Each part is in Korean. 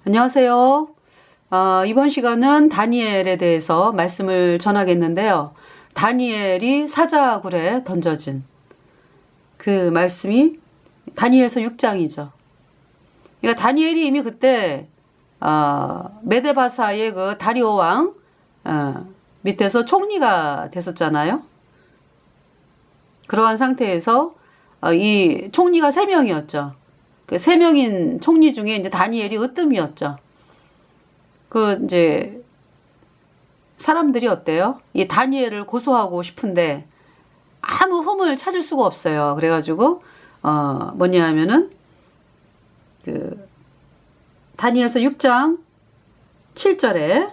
안녕하세요. 이번 시간은 다니엘에 대해서 말씀을 전하겠는데요. 다니엘이 사자굴에 던져진 그 말씀이 다니엘서 6장이죠. 그러니까 다니엘이 이미 그때 메데바사의 그 다리오 왕 밑에서 총리가 됐었잖아요. 그러한 상태에서 이 총리가 3명이었죠. 그 3명인 총리 중에 이제 다니엘이 으뜸이었죠. 이제 사람들이 어때요? 이 다니엘을 고소하고 싶은데 아무 흠을 찾을 수가 없어요. 그래가지고 뭐냐 하면은 다니엘서 6장 7절에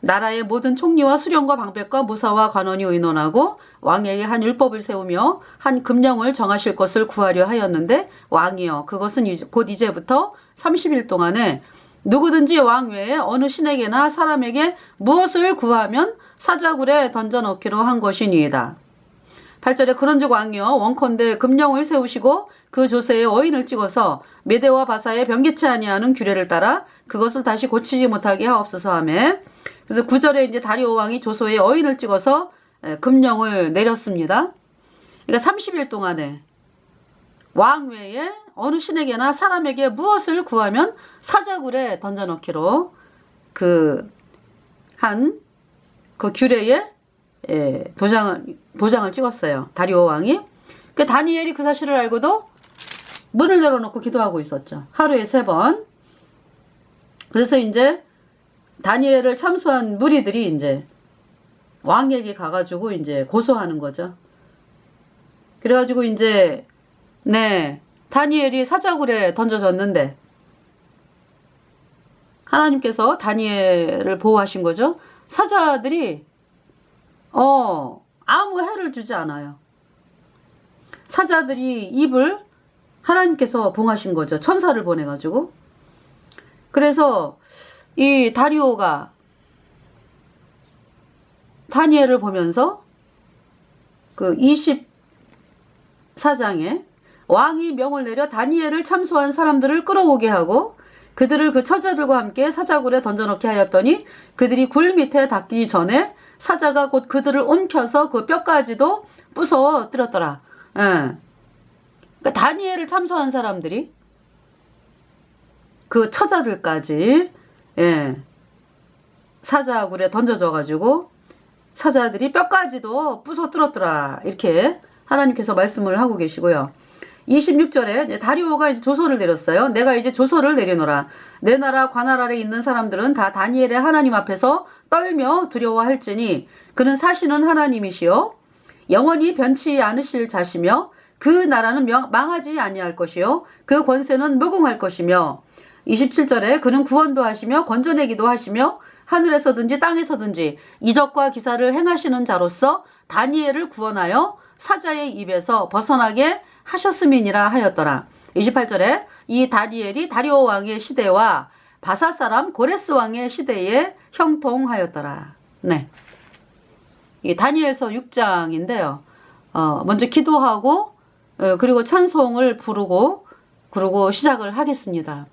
나라의 모든 총리와 수령과 방백과 무사와 관원이 의논하고 왕에게 한 율법을 세우며 한 금령을 정하실 것을 구하려 하였는데 왕이여 그것은 곧 이제부터 30일 동안에 누구든지 왕 외에 어느 신에게나 사람에게 무엇을 구하면 사자굴에 던져넣기로 한 것이니이다. 8절에 그런즉 왕이여 원컨대 금령을 세우시고 그 조세에 어인을 찍어서 메대와 바사에 변개치 아니하는 규례를 따라 그것을 다시 고치지 못하게 하옵소서 하며 그래서 9절에 이제 다리오 왕이 조서에 어인을 찍어서 금령을 내렸습니다. 그러니까 30일 동안에 왕 외에 어느 신에게나 사람에게 무엇을 구하면 사자굴에 던져넣기로 그 규례에 도장을 찍었어요. 다리오 왕이. 그 다니엘이 그 사실을 알고도 문을 열어놓고 기도하고 있었죠. 하루에 3번. 그래서 이제 다니엘을 참수한 무리들이 이제 왕에게 가가지고 이제 고소하는 거죠. 그래가지고 이제 다니엘이 사자굴에 던져졌는데 하나님께서 다니엘을 보호하신 거죠. 사자들이 아무 해를 주지 않아요. 사자들이 입을 하나님께서 봉하신 거죠. 천사를 보내가지고. 그래서 이 다리오가 다니엘을 보면서 그 24장에 왕이 명을 내려 다니엘을 참소한 사람들을 끌어오게 하고 그들을 그 처자들과 함께 사자굴에 던져넣게 하였더니 그들이 굴 밑에 닿기 전에 사자가 곧 그들을 움켜서 그 뼈까지도 부숴뜨렸더라. 그러니까 다니엘을 참소한 사람들이 그 처자들까지 사자굴에 던져져가지고 사자들이 뼈까지도 부숴뜨렸더라. 이렇게 하나님께서 말씀을 하고 계시고요. 26절에 다리오가 이제 조서를 내렸어요. 내가 이제 조서를 내리노라. 내 나라 관할 아래 있는 사람들은 다 다니엘의 하나님 앞에서 떨며 두려워할지니 그는 사시는 하나님이시요 영원히 변치 않으실 자시며 그 나라는 망하지 아니할 것이요 그 권세는 무궁할 것이며 27절에 그는 구원도 하시며 건져내기도 하시며 하늘에서든지 땅에서든지 이적과 기사를 행하시는 자로서 다니엘을 구원하여 사자의 입에서 벗어나게 하셨음이니라 하였더라. 28절에 이 다니엘이 다리오 왕의 시대와 바사 사람 고레스 왕의 시대에 형통하였더라. 이 다니엘서 6장인데요. 먼저 기도하고 그리고 찬송을 부르고 그러고 시작을 하겠습니다.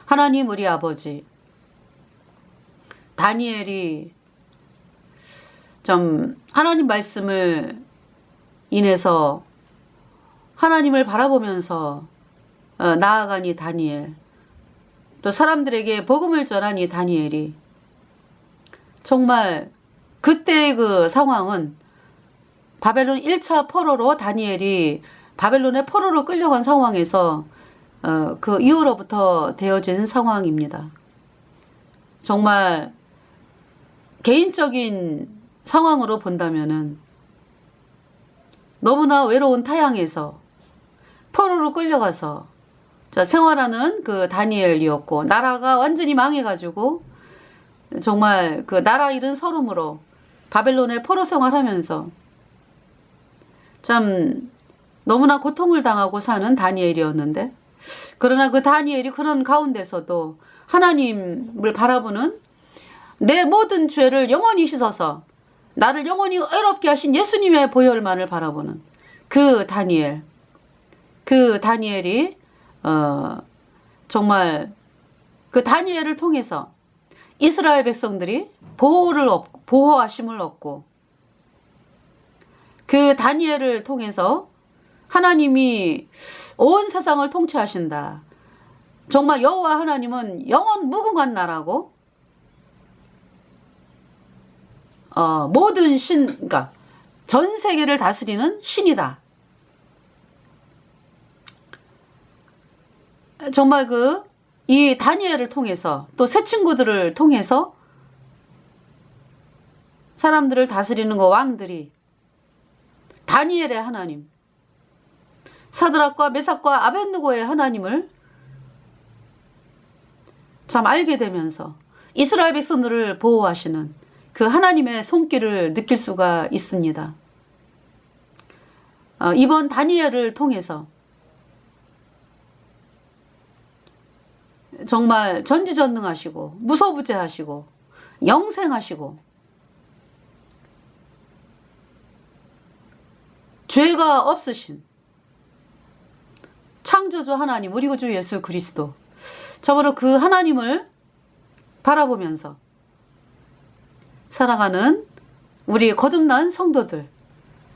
하나님 우리 아버지, 다니엘이 좀 하나님 말씀을 인해서 하나님을 바라보면서 나아간 이 다니엘, 또 사람들에게 복음을 전한 이 다니엘이 정말 그때의 그 상황은 바벨론 1차 포로로 다니엘이 바벨론의 포로로 끌려간 상황에서 그 이후로부터 되어진 상황입니다. 정말 개인적인 상황으로 본다면은 너무나 외로운 타향에서 포로로 끌려가서 생활하는 그 다니엘이었고 나라가 완전히 망해가지고 정말 그 나라 잃은 서름으로 바벨론의 포로 생활하면서 참 너무나 고통을 당하고 사는 다니엘이었는데 그러나 그 다니엘이 그런 가운데서도 하나님을 바라보는 내 모든 죄를 영원히 씻어서 나를 영원히 의롭게 하신 예수님의 보혈만을 바라보는 그 다니엘이 정말 그 다니엘을 통해서 이스라엘 백성들이 보호하심을 얻고, 그 다니엘을 통해서 하나님이 온 세상을 통치하신다. 정말 여호와 하나님은 영원 무궁한 나라고, 모든 그러니까 전 세계를 다스리는 신이다. 정말 이 다니엘을 통해서, 또 새 친구들을 통해서 사람들을 다스리는 왕들이 다니엘의 하나님, 사드락과 메삭과 아벳느고의 하나님을 참 알게 되면서 이스라엘 백성들을 보호하시는 그 하나님의 손길을 느낄 수가 있습니다. 이번 다니엘을 통해서 정말 전지전능하시고 무소부재하시고 영생하시고 죄가 없으신 창조주 하나님, 우리 구주 예수 그리스도, 참으로 그 하나님을 바라보면서 살아가는 우리 거듭난 성도들,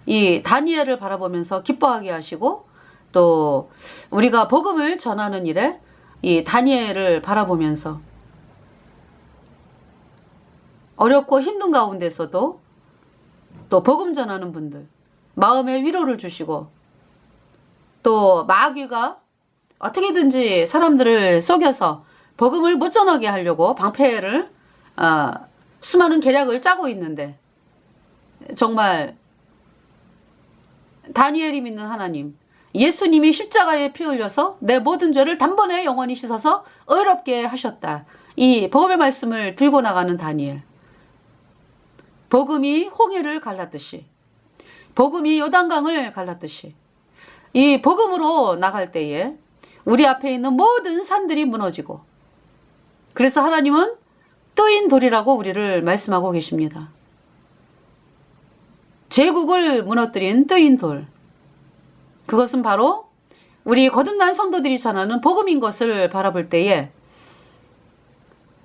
이 다니엘을 바라보면서 기뻐하게 하시고, 또 우리가 복음을 전하는 일에 이 다니엘을 바라보면서 어렵고 힘든 가운데서도 또 복음 전하는 분들 마음의 위로를 주시고, 또 마귀가 어떻게든지 사람들을 속여서 복음을 못 전하게 하려고 방패를 수많은 계략을 짜고 있는데, 정말 다니엘이 믿는 하나님, 예수님이 십자가에 피 흘려서 내 모든 죄를 단번에 영원히 씻어서 의롭게 하셨다. 이 복음의 말씀을 들고 나가는 다니엘, 복음이 홍해를 갈랐듯이, 복음이 요단강을 갈랐듯이 이 복음으로 나갈 때에 우리 앞에 있는 모든 산들이 무너지고, 그래서 하나님은 뜨인 돌이라고 우리를 말씀하고 계십니다. 제국을 무너뜨린 뜨인 돌, 그것은 바로 우리 거듭난 성도들이 전하는 복음인 것을 바라볼 때에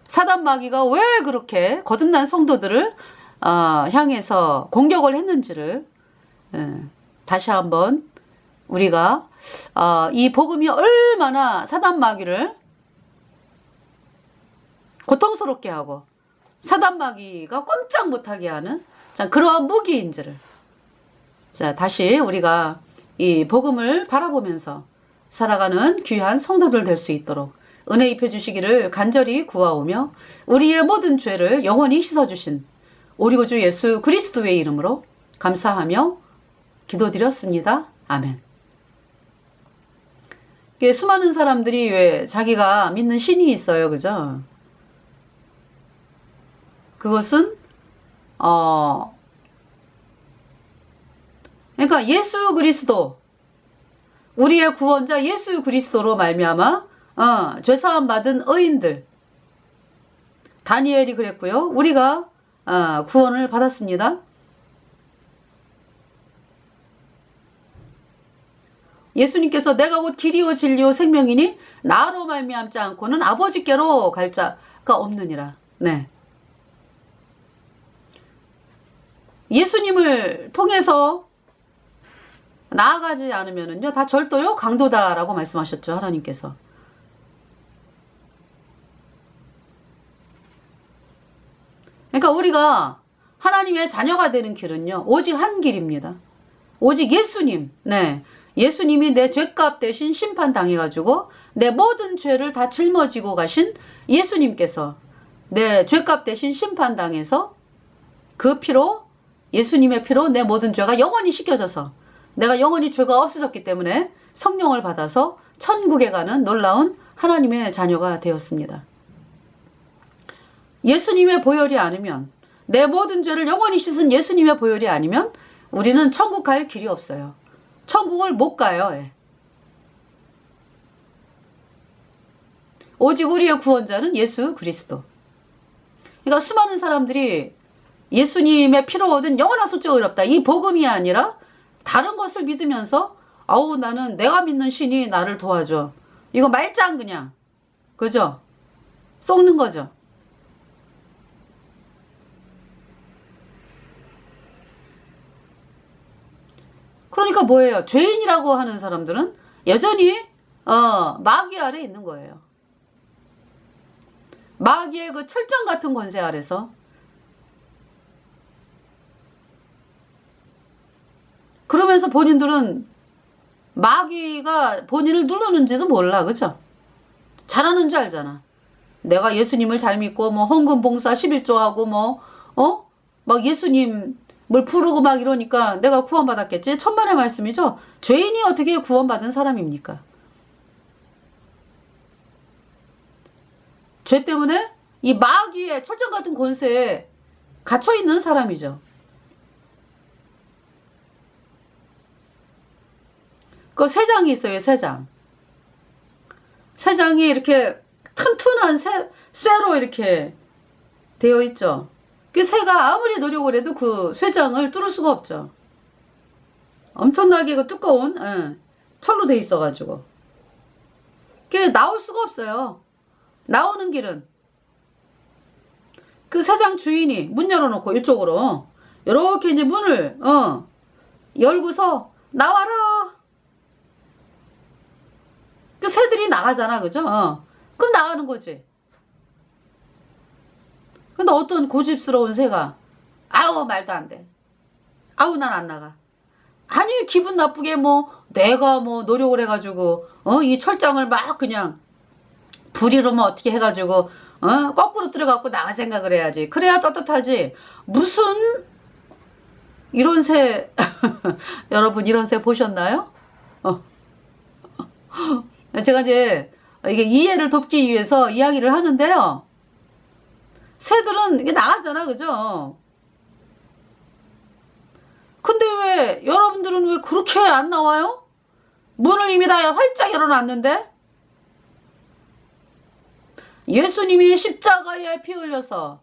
사단 마귀가 왜 그렇게 거듭난 성도들을 향해서 공격을 했는지를 다시 한번 우리가 이 복음이 얼마나 사단 마귀를 고통스럽게 하고 사단 마귀가 꼼짝 못하게 하는 그러한 무기인지를, 다시 우리가 이 복음을 바라보면서 살아가는 귀한 성도들 될 수 있도록 은혜 입혀 주시기를 간절히 구하오며, 우리의 모든 죄를 영원히 씻어주신 우리 구주 예수 그리스도의 이름으로 감사하며 기도드렸습니다. 아멘. 수많은 사람들이 왜 자기가 믿는 신이 있어요, 그죠? 그것은 그러니까 예수 그리스도, 우리의 구원자 예수 그리스도로 말미암아 죄사함 받은 의인들, 다니엘이 그랬고요. 우리가 구원을 받았습니다. 예수님께서 내가 곧 길이요 진리요 생명이니 나로 말미암지 않고는 아버지께로 갈 자가 없느니라. 네. 예수님을 통해서 나아가지 않으면은요, 다 절도요, 강도다라고 말씀하셨죠, 하나님께서. 그러니까 우리가 하나님의 자녀가 되는 길은요, 오직 한 길입니다. 오직 예수님, 네. 예수님이 내 죄값 대신 심판 당해가지고 내 모든 죄를 다 짊어지고 가신 예수님께서 내 죄값 대신 심판 당해서 그 피로, 예수님의 피로 내 모든 죄가 영원히 씻겨져서 내가 영원히 죄가 없어졌기 때문에 성령을 받아서 천국에 가는 놀라운 하나님의 자녀가 되었습니다. 예수님의 보혈이 아니면, 내 모든 죄를 영원히 씻은 예수님의 보혈이 아니면 우리는 천국 갈 길이 없어요. 천국을 못 가요. 예. 오직 우리의 구원자는 예수 그리스도. 그러니까 수많은 사람들이 예수님의 피로 얻은 영원한 소증 의롭다, 이 복음이 아니라 다른 것을 믿으면서 나는 내가 믿는 신이 나를 도와줘, 이거 말짱 그냥 그죠? 속는 거죠. 그러니까 뭐예요? 죄인이라고 하는 사람들은 여전히 마귀 아래 있는 거예요. 마귀의 그 철장 같은 권세 아래서. 그러면서 본인들은 마귀가 본인을 누르는지도 몰라. 그죠? 잘하는 줄 알잖아. 내가 예수님을 잘 믿고 뭐 헌금 봉사 11조하고 막 예수님을 부르고 막 이러니까 내가 구원받았겠지. 천만의 말씀이죠. 죄인이 어떻게 구원받은 사람입니까? 죄 때문에 이 마귀의 철장 같은 권세에 갇혀있는 사람이죠. 그 세 장이 있어요. 세 장. 세 장이 이렇게 튼튼한 쇠로 이렇게 되어 있죠. 그 새가 아무리 노력을 해도 그 쇠장을 뚫을 수가 없죠. 엄청나게 그 두꺼운 철로 되어 있어가지고 그게 나올 수가 없어요. 나오는 길은 그 사장 주인이 문 열어놓고 이쪽으로 이렇게 이제 문을 열고서 나와라. 그 새들이 나가잖아, 그죠? 그럼 나가는 거지. 근데 어떤 고집스러운 새가 아우 말도 안 돼. 아우 난 안 나가. 아니 기분 나쁘게 내가 노력을 해가지고 이 철장을 막 그냥 불이로면 어떻게 해가지고 거꾸로 들어갖고 나갈 생각을 해야지. 그래야 떳떳하지. 무슨 이런 새 여러분 이런 새 보셨나요? 제가 이제 이게 이해를 돕기 위해서 이야기를 하는데요. 새들은 이게 나가잖아, 그죠? 근데 왜 여러분들은 왜 그렇게 안 나와요? 문을 이미 다 활짝 열어놨는데 예수님이 십자가에 피 흘려서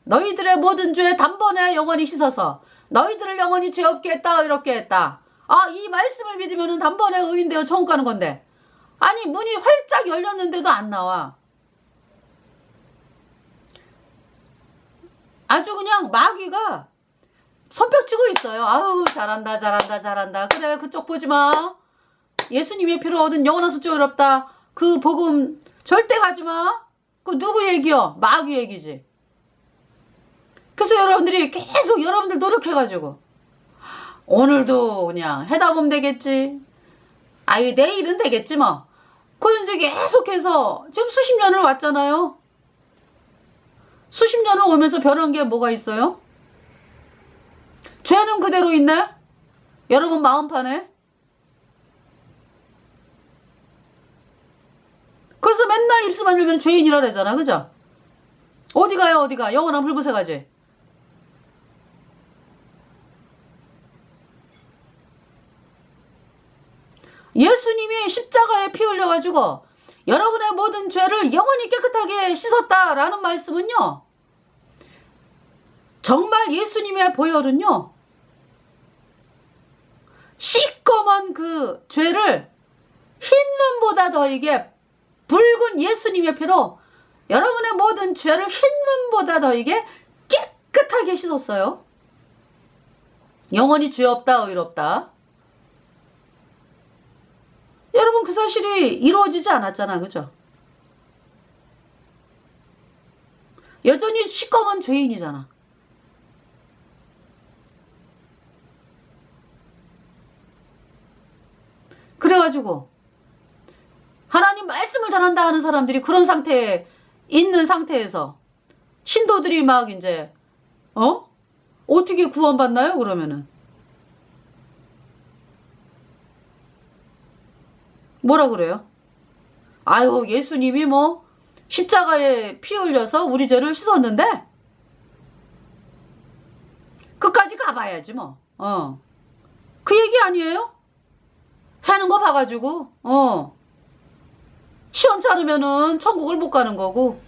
너희들의 모든 죄 단번에 영원히 씻어서 너희들을 영원히 죄 없게 했다 이렇게 했다. 이 말씀을 믿으면 단번에 의인되어 천국 가는 건데 아니 문이 활짝 열렸는데도 안 나와. 아주 그냥 마귀가 손뼉치고 있어요. 아우 잘한다 잘한다 잘한다. 그래 그쪽 보지마. 예수님의 피로 얻은 영원한 수조 어렵다. 그 복음 절대 가지마. 그 누구 얘기요? 마귀 얘기지. 그래서 여러분들이 계속 여러분들 노력해가지고 오늘도 그냥 해다 보면 되겠지. 내일은 되겠지 뭐. 그 이제 계속해서 지금 수십 년을 왔잖아요. 수십 년을 오면서 변한 게 뭐가 있어요? 죄는 그대로 있네? 여러분 마음판에? 그래서 맨날 입술만 열면 죄인이라 그러잖아. 그죠? 어디 가요 어디가? 영원한 불구세 가지. 예수님이 십자가에 피 흘려가지고 여러분의 모든 죄를 영원히 깨끗하게 씻었다라는 말씀은요. 정말 예수님의 보혈은요. 시꺼먼 그 죄를 흰 눈보다 더 이게 붉은 예수님의 피로 여러분의 모든 죄를 흰 눈보다 더 이게 깨끗하게 씻었어요. 영원히 죄 없다 의롭다. 여러분 그 사실이 이루어지지 않았잖아. 그죠? 여전히 시꺼먼 죄인이잖아. 그래가지고 하나님 말씀을 전한다 하는 사람들이 그런 상태에 있는 상태에서 신도들이 막 이제 어떻게 구원받나요? 그러면은 뭐라 그래요? 아유 예수님이 십자가에 피 흘려서 우리 죄를 씻었는데 끝까지 가봐야지 뭐. 그 얘기 아니에요? 하는 거 봐가지고 시원찮으면은 천국을 못 가는 거고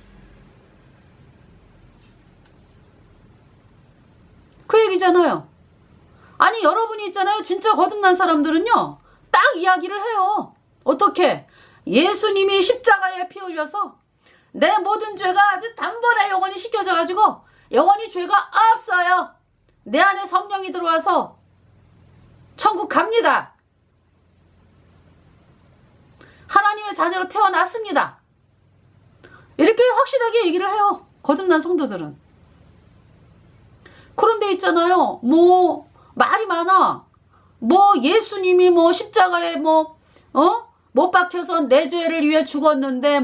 그 얘기잖아요. 아니 여러분이 있잖아요. 진짜 거듭난 사람들은요 딱 이야기를 해요. 어떻게? 예수님이 십자가에 피 흘려서 내 모든 죄가 아주 단번에 영원히 씻겨져가지고 영원히 죄가 없어요. 내 안에 성령이 들어와서 천국 갑니다. 하나님의 자녀로 태어났습니다. 이렇게 확실하게 얘기를 해요. 거듭난 성도들은. 그런데 있잖아요. 뭐 말이 많아. 뭐 예수님이 뭐 십자가에 못 박혀서 내 죄를 위해 죽었는데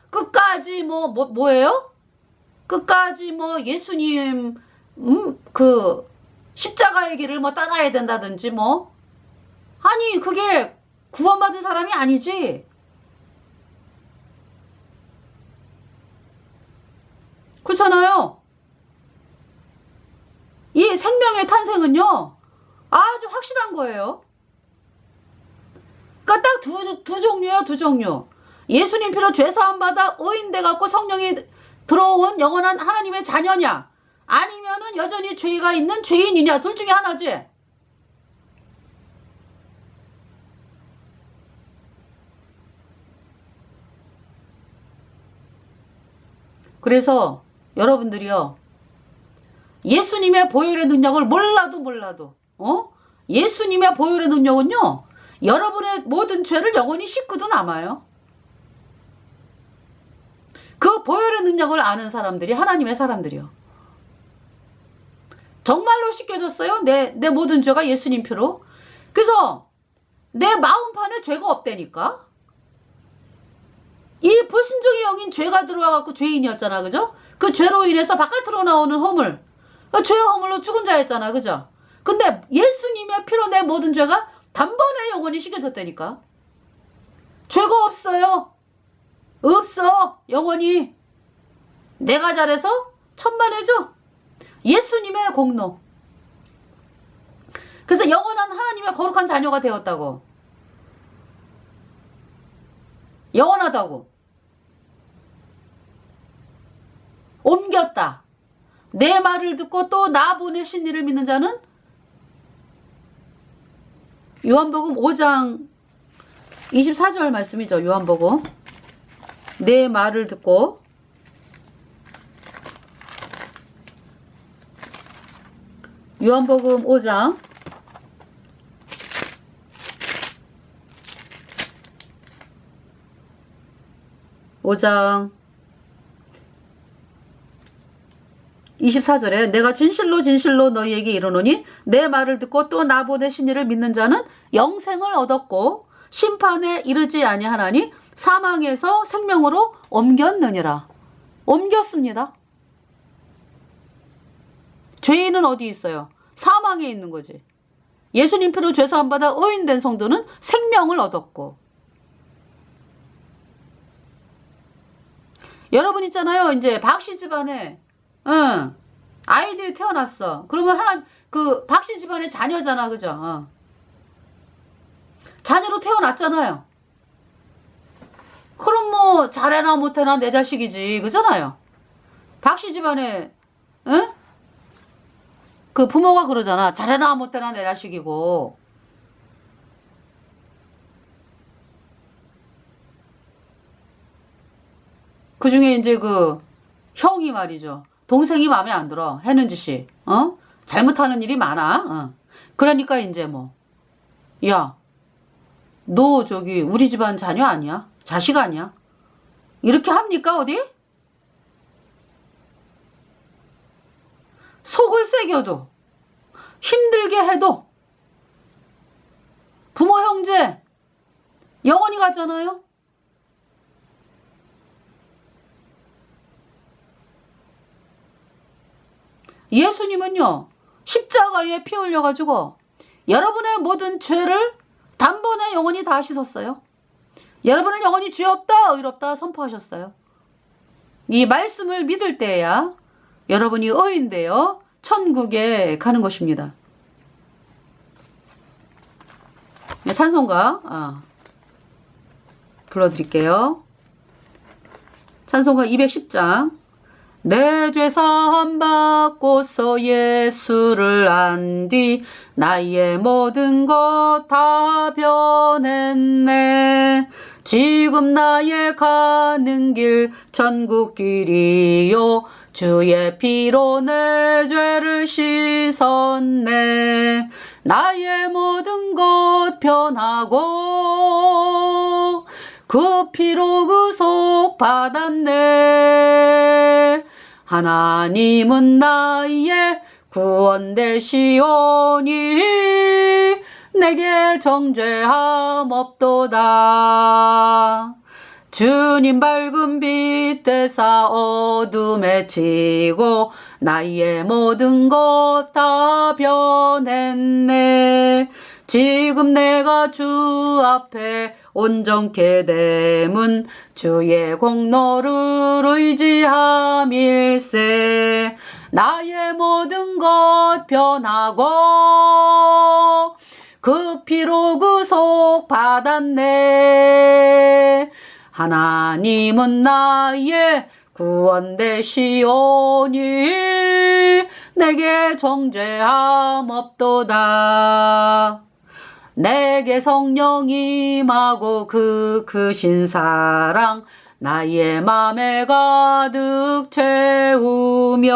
끝까지 뭐예요? 끝까지 예수님 그 십자가의 길을 따라야 된다든지 아니 그게 구원받은 사람이 아니지. 그렇잖아요. 이 생명의 탄생은요 아주 확실한 거예요. 그러니까 딱 두 종류예요. 두 종류. 예수님 피로 죄사함 받아 의인돼 갖고 성령이 들어온 영원한 하나님의 자녀냐, 아니면은 여전히 죄가 있는 죄인이냐, 둘 중에 하나지. 그래서 여러분들이요, 예수님의 보혈의 능력을 몰라도 예수님의 보혈의 능력은요 여러분의 모든 죄를 영원히 씻고도 남아요. 그 보혈의 능력을 아는 사람들이 하나님의 사람들이요. 정말로 씻겨졌어요. 내 모든 죄가 예수님 피로. 그래서 내 마음판에 죄가 없다니까. 이 불순종의 영인 죄가 들어와갖고 죄인이었잖아. 그죠? 그 죄로 인해서 바깥으로 나오는 허물, 그 죄의 허물로 죽은 자였잖아. 그죠? 근데 예수님의 피로 내 모든 죄가 단번에 영원히 씻겨졌다니까. 죄가 없어요. 없어. 영원히. 내가 잘해서 천만에죠. 예수님의 공로. 그래서 영원한 하나님의 거룩한 자녀가 되었다고. 영원하다고. 옮겼다. 내 말을 듣고 또 나 보내신 이를 믿는 자는, 요한복음 5장 24절 말씀이죠. 요한복음. 내 말을 듣고 요한복음 5장 24절에 내가 진실로 진실로 너희에게 이르노니 내 말을 듣고 또 나 보내신 이를 믿는 자는 영생을 얻었고 심판에 이르지 아니하나니 사망에서 생명으로 옮겼느니라. 옮겼습니다. 죄인은 어디 있어요? 사망에 있는 거지. 예수님 피로 죄사함 받아 의인된 성도는 생명을 얻었고. 여러분 있잖아요. 이제 박씨 집안에 아이들이 태어났어. 그러면 그 박씨 집안의 자녀잖아. 그죠? 자녀로 태어났잖아요. 그럼 뭐 잘해나 못해나 내 자식이지. 그잖아요. 박씨 집안에 그 부모가 그러잖아. 잘해나 못해나 내 자식이고. 그 중에 이제 그 형이 말이죠. 동생이 마음에 안 들어. 해는 짓이. 잘못하는 일이 많아. 그러니까 이제 야, 너 저기 우리 집안 자녀 아니야? 자식 아니야? 이렇게 합니까 어디? 속을 새겨도 힘들게 해도 부모 형제 영원히 가잖아요. 예수님은요 십자가에 피 흘려가지고 여러분의 모든 죄를 단번에 영원히 다 씻었어요. 여러분을 영원히 죄 없다 의롭다 선포하셨어요. 이 말씀을 믿을 때야 여러분이 의인되어 천국에 가는 것입니다. 찬송가 불러드릴게요. 찬송가 210장. 내 죄 사함 받고서 예수를 안 뒤 나의 모든 것 다 변했네. 지금 나의 가는 길 천국길이요 주의 피로 내 죄를 씻었네. 나의 모든 것 변하고 그 피로 구속 받았네. 하나님은 나의 구원 되시오니 내게 정죄함 없도다. 주님 밝은 빛 되사 어둠에 치고 나의 모든 것 다 변했네. 지금 내가 주 앞에 온전케 됨은 주의 공로를 의지함일세. 나의 모든 것 변하고 그 피로 구속 받았네. 하나님은 나의 구원 되시오니 내게 정죄함 없도다. 내게 성령 임하고 그 크신 사랑 나의 맘에 가득 채우며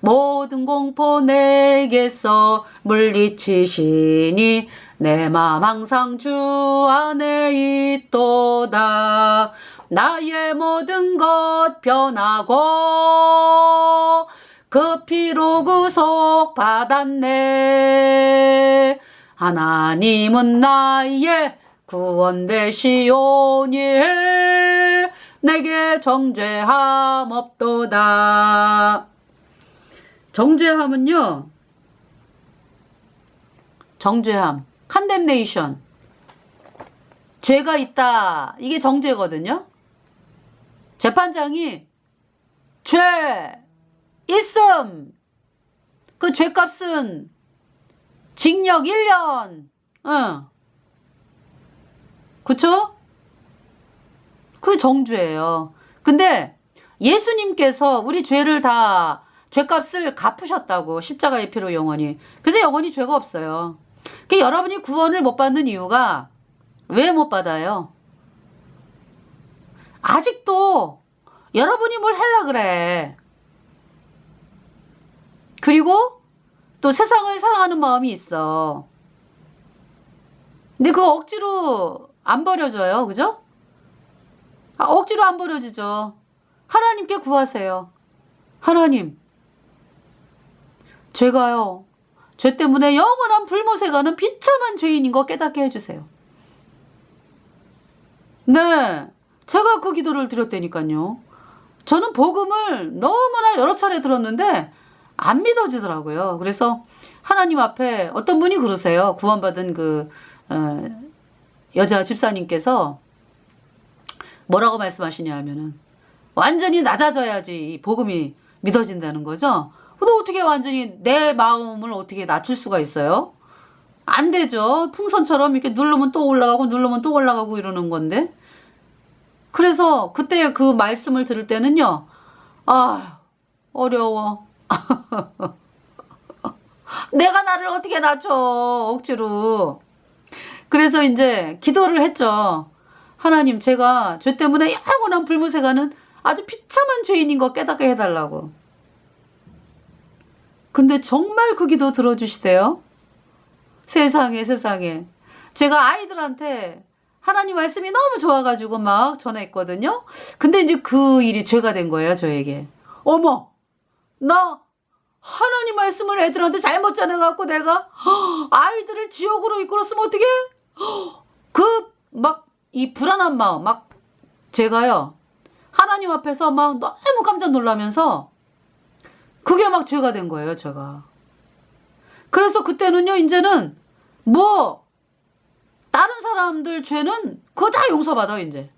모든 공포 내게서 물리치시니 내 맘 항상 주 안에 있도다. 나의 모든 것 변하고 그 피로 구속 받았네. 하나님은 나의 구원 되시오니 내게 정죄함 없도다. 정죄함은요, 정죄함, condemnation, 죄가 있다, 이게 정죄거든요. 재판장이 죄 있음, 그 죄값은 징역 1년, 그쵸? 그 정죄예요. 근데 예수님께서 우리 죄를 다 죄값을 갚으셨다고, 십자가의 피로 영원히. 그래서 영원히 죄가 없어요. 그러니까 여러분이 구원을 못 받는 이유가 왜 못 받아요? 아직도 여러분이 뭘 하려 그래. 그리고 또 세상을 사랑하는 마음이 있어. 근데 그거 억지로 안 버려져요. 그죠? 억지로 안 버려지죠. 하나님께 구하세요. 하나님, 제가요, 죄 때문에 영원한 불못에 가는 비참한 죄인인 거 깨닫게 해주세요. 네, 제가 그 기도를 드렸다니까요. 저는 복음을 너무나 여러 차례 들었는데 안 믿어지더라고요. 그래서 하나님 앞에 어떤 분이 그러세요. 구원받은 그 여자 집사님께서 뭐라고 말씀하시냐 하면은 완전히 낮아져야지 이 복음이 믿어진다는 거죠. 근데 어떻게 완전히 내 마음을 어떻게 낮출 수가 있어요? 안 되죠. 풍선처럼 이렇게 누르면 또 올라가고 누르면 또 올라가고 이러는 건데. 그래서 그때 그 말씀을 들을 때는요. 아, 어려워. 내가 나를 어떻게 낮춰, 억지로. 그래서 이제 기도를 했죠. 하나님, 제가 죄 때문에 영원한 불못에 가는 아주 비참한 죄인인 거 깨닫게 해달라고. 근데 정말 그 기도 들어주시대요. 세상에. 제가 아이들한테 하나님 말씀이 너무 좋아가지고 막 전했거든요. 근데 이제 그 일이 죄가 된 거예요, 저에게. 어머, 나 하나님 말씀을 애들한테 잘못 전해갖고 내가 아이들을 지옥으로 이끌었으면 어떡해? 그 막 이 불안한 마음, 막 제가요, 하나님 앞에서 막 너무 깜짝 놀라면서 그게 막 죄가 된 거예요, 제가. 그래서 그때는요, 이제는 뭐 다른 사람들 죄는 그거 다 용서받아, 이제.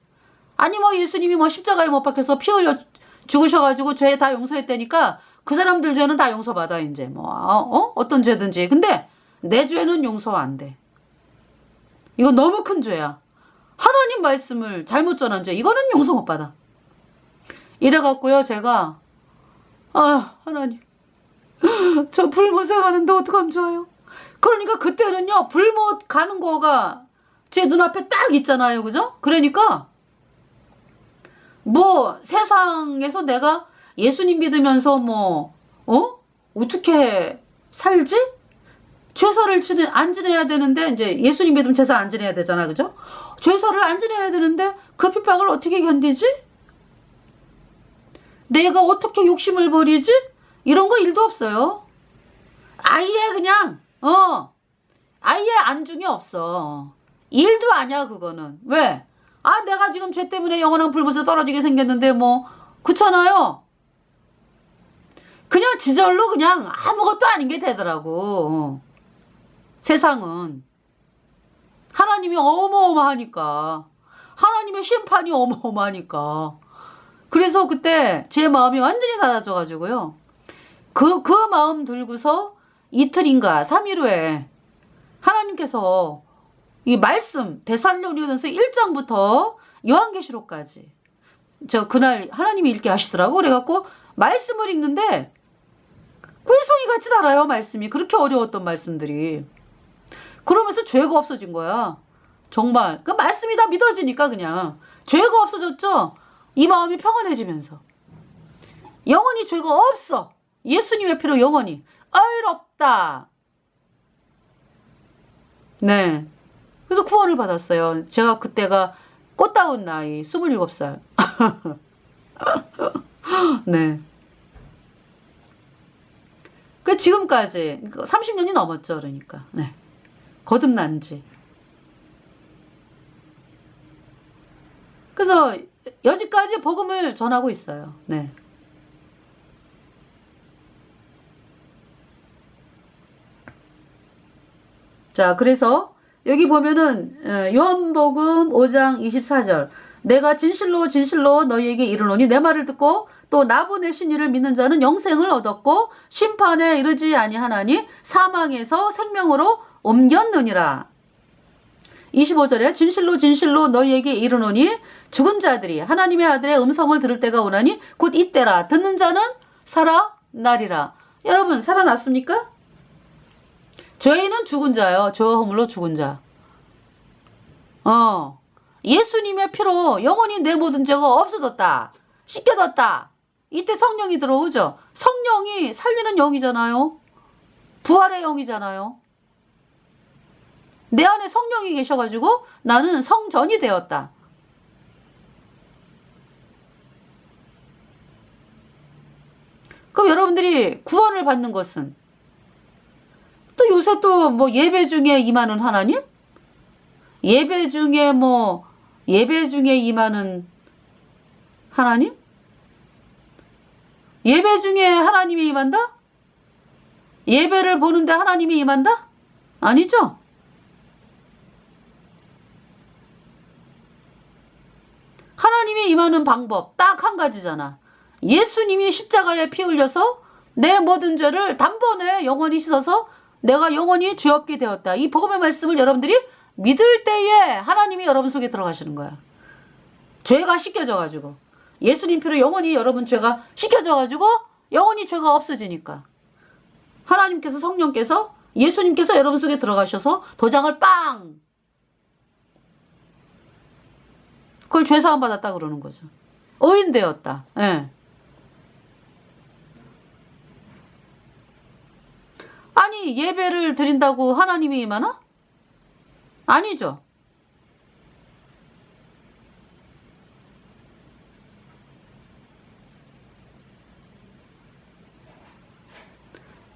아니 뭐 예수님이 뭐 십자가에 못 박혀서 피 흘려 죽으셔가지고 죄 다 용서했다니까 그 사람들 죄는 다 용서받아, 이제. 뭐 어떤 죄든지. 근데 내 죄는 용서 안 돼. 이거 너무 큰 죄야. 하나님 말씀을 잘못 전한 죄, 이거는 용서 못 받아. 이래갖고요, 제가 하나님, 저 불못에 가는데 어떡하면 좋아요? 그러니까 그때는요, 불못 가는 거가 제 눈앞에 딱 있잖아요. 그죠? 그러니까 뭐 세상에서 내가 예수님 믿으면서 뭐 어떻게 살지? 제사를 안 지내야 되는데, 이제 예수님 믿으면 제사 안 지내야 되잖아. 그죠? 제사를 안 지내야 되는데 그 핍박을 어떻게 견디지? 내가 어떻게 욕심을 버리지? 이런 거 일도 없어요. 아예 그냥 아예 안중이 없어. 일도 아니야 그거는. 왜? 아 내가 지금 죄 때문에 영원한 불못에 떨어지게 생겼는데 뭐 그렇잖아요. 그냥 지절로 그냥 아무것도 아닌 게 되더라고. 세상은 하나님이 어마어마하니까, 하나님의 심판이 어마어마하니까. 그래서 그때 제 마음이 완전히 낮아져가지고요. 그 마음 들고서 이틀인가 3일 후에 하나님께서 이 말씀 데살로니가전서 1장부터 요한계시록까지 그날 하나님이 읽게 하시더라고. 그래갖고 말씀을 읽는데 꿀송이 같이 달아요. 말씀이 그렇게 어려웠던 말씀들이. 그러면서 죄가 없어진 거야. 정말 그 말씀이 다 믿어지니까 그냥 죄가 없어졌죠. 이 마음이 평안해지면서 영원히 죄가 없어. 예수님의 피로 영원히 의롭다. 네. 그래서 구원을 받았어요. 제가 그때가 꽃다운 나이 27살. 네. 그 지금까지 30년이 넘었죠. 그러니까. 네. 거듭난 지. 그래서 여지까지 복음을 전하고 있어요. 네. 자, 그래서 여기 보면은 요한복음 5장 24절 내가 진실로 진실로 너희에게 이르노니 내 말을 듣고 또 나 보내신 이를 믿는 자는 영생을 얻었고 심판에 이르지 아니하나니 사망에서 생명으로 옮겼느니라. 25절에 진실로 진실로 너희에게 이르노니 죽은 자들이 하나님의 아들의 음성을 들을 때가 오나니 곧 이때라. 듣는 자는 살아나리라. 여러분 살아났습니까? 죄인은 죽은 자요. 죄와 허물로 죽은 자. 예수님의 피로 영원히 내 모든 죄가 없어졌다. 씻겨졌다. 이때 성령이 들어오죠. 성령이 살리는 영이잖아요. 부활의 영이잖아요. 내 안에 성령이 계셔가지고 나는 성전이 되었다. 그럼 여러분들이 구원을 받는 것은 또 요새 또 뭐 예배 중에 임하는 하나님? 예배 중에 임하는 하나님? 예배 중에 하나님이 임한다? 예배를 보는데 하나님이 임한다? 아니죠? 하나님이 임하는 방법 딱 한 가지잖아. 예수님이 십자가에 피 흘려서 내 모든 죄를 단번에 영원히 씻어서 내가 영원히 죄 없게 되었다. 이 복음의 말씀을 여러분들이 믿을 때에 하나님이 여러분 속에 들어가시는 거야. 죄가 씻겨져가지고 예수님 피로 영원히 여러분 죄가 씻겨져가지고 영원히 죄가 없어지니까 하나님께서 성령께서 예수님께서 여러분 속에 들어가셔서 도장을 빵! 그걸 죄사함 받았다 그러는 거죠. 의인 되었다. 예. 아니 예배를 드린다고 하나님이 임하나? 아니죠.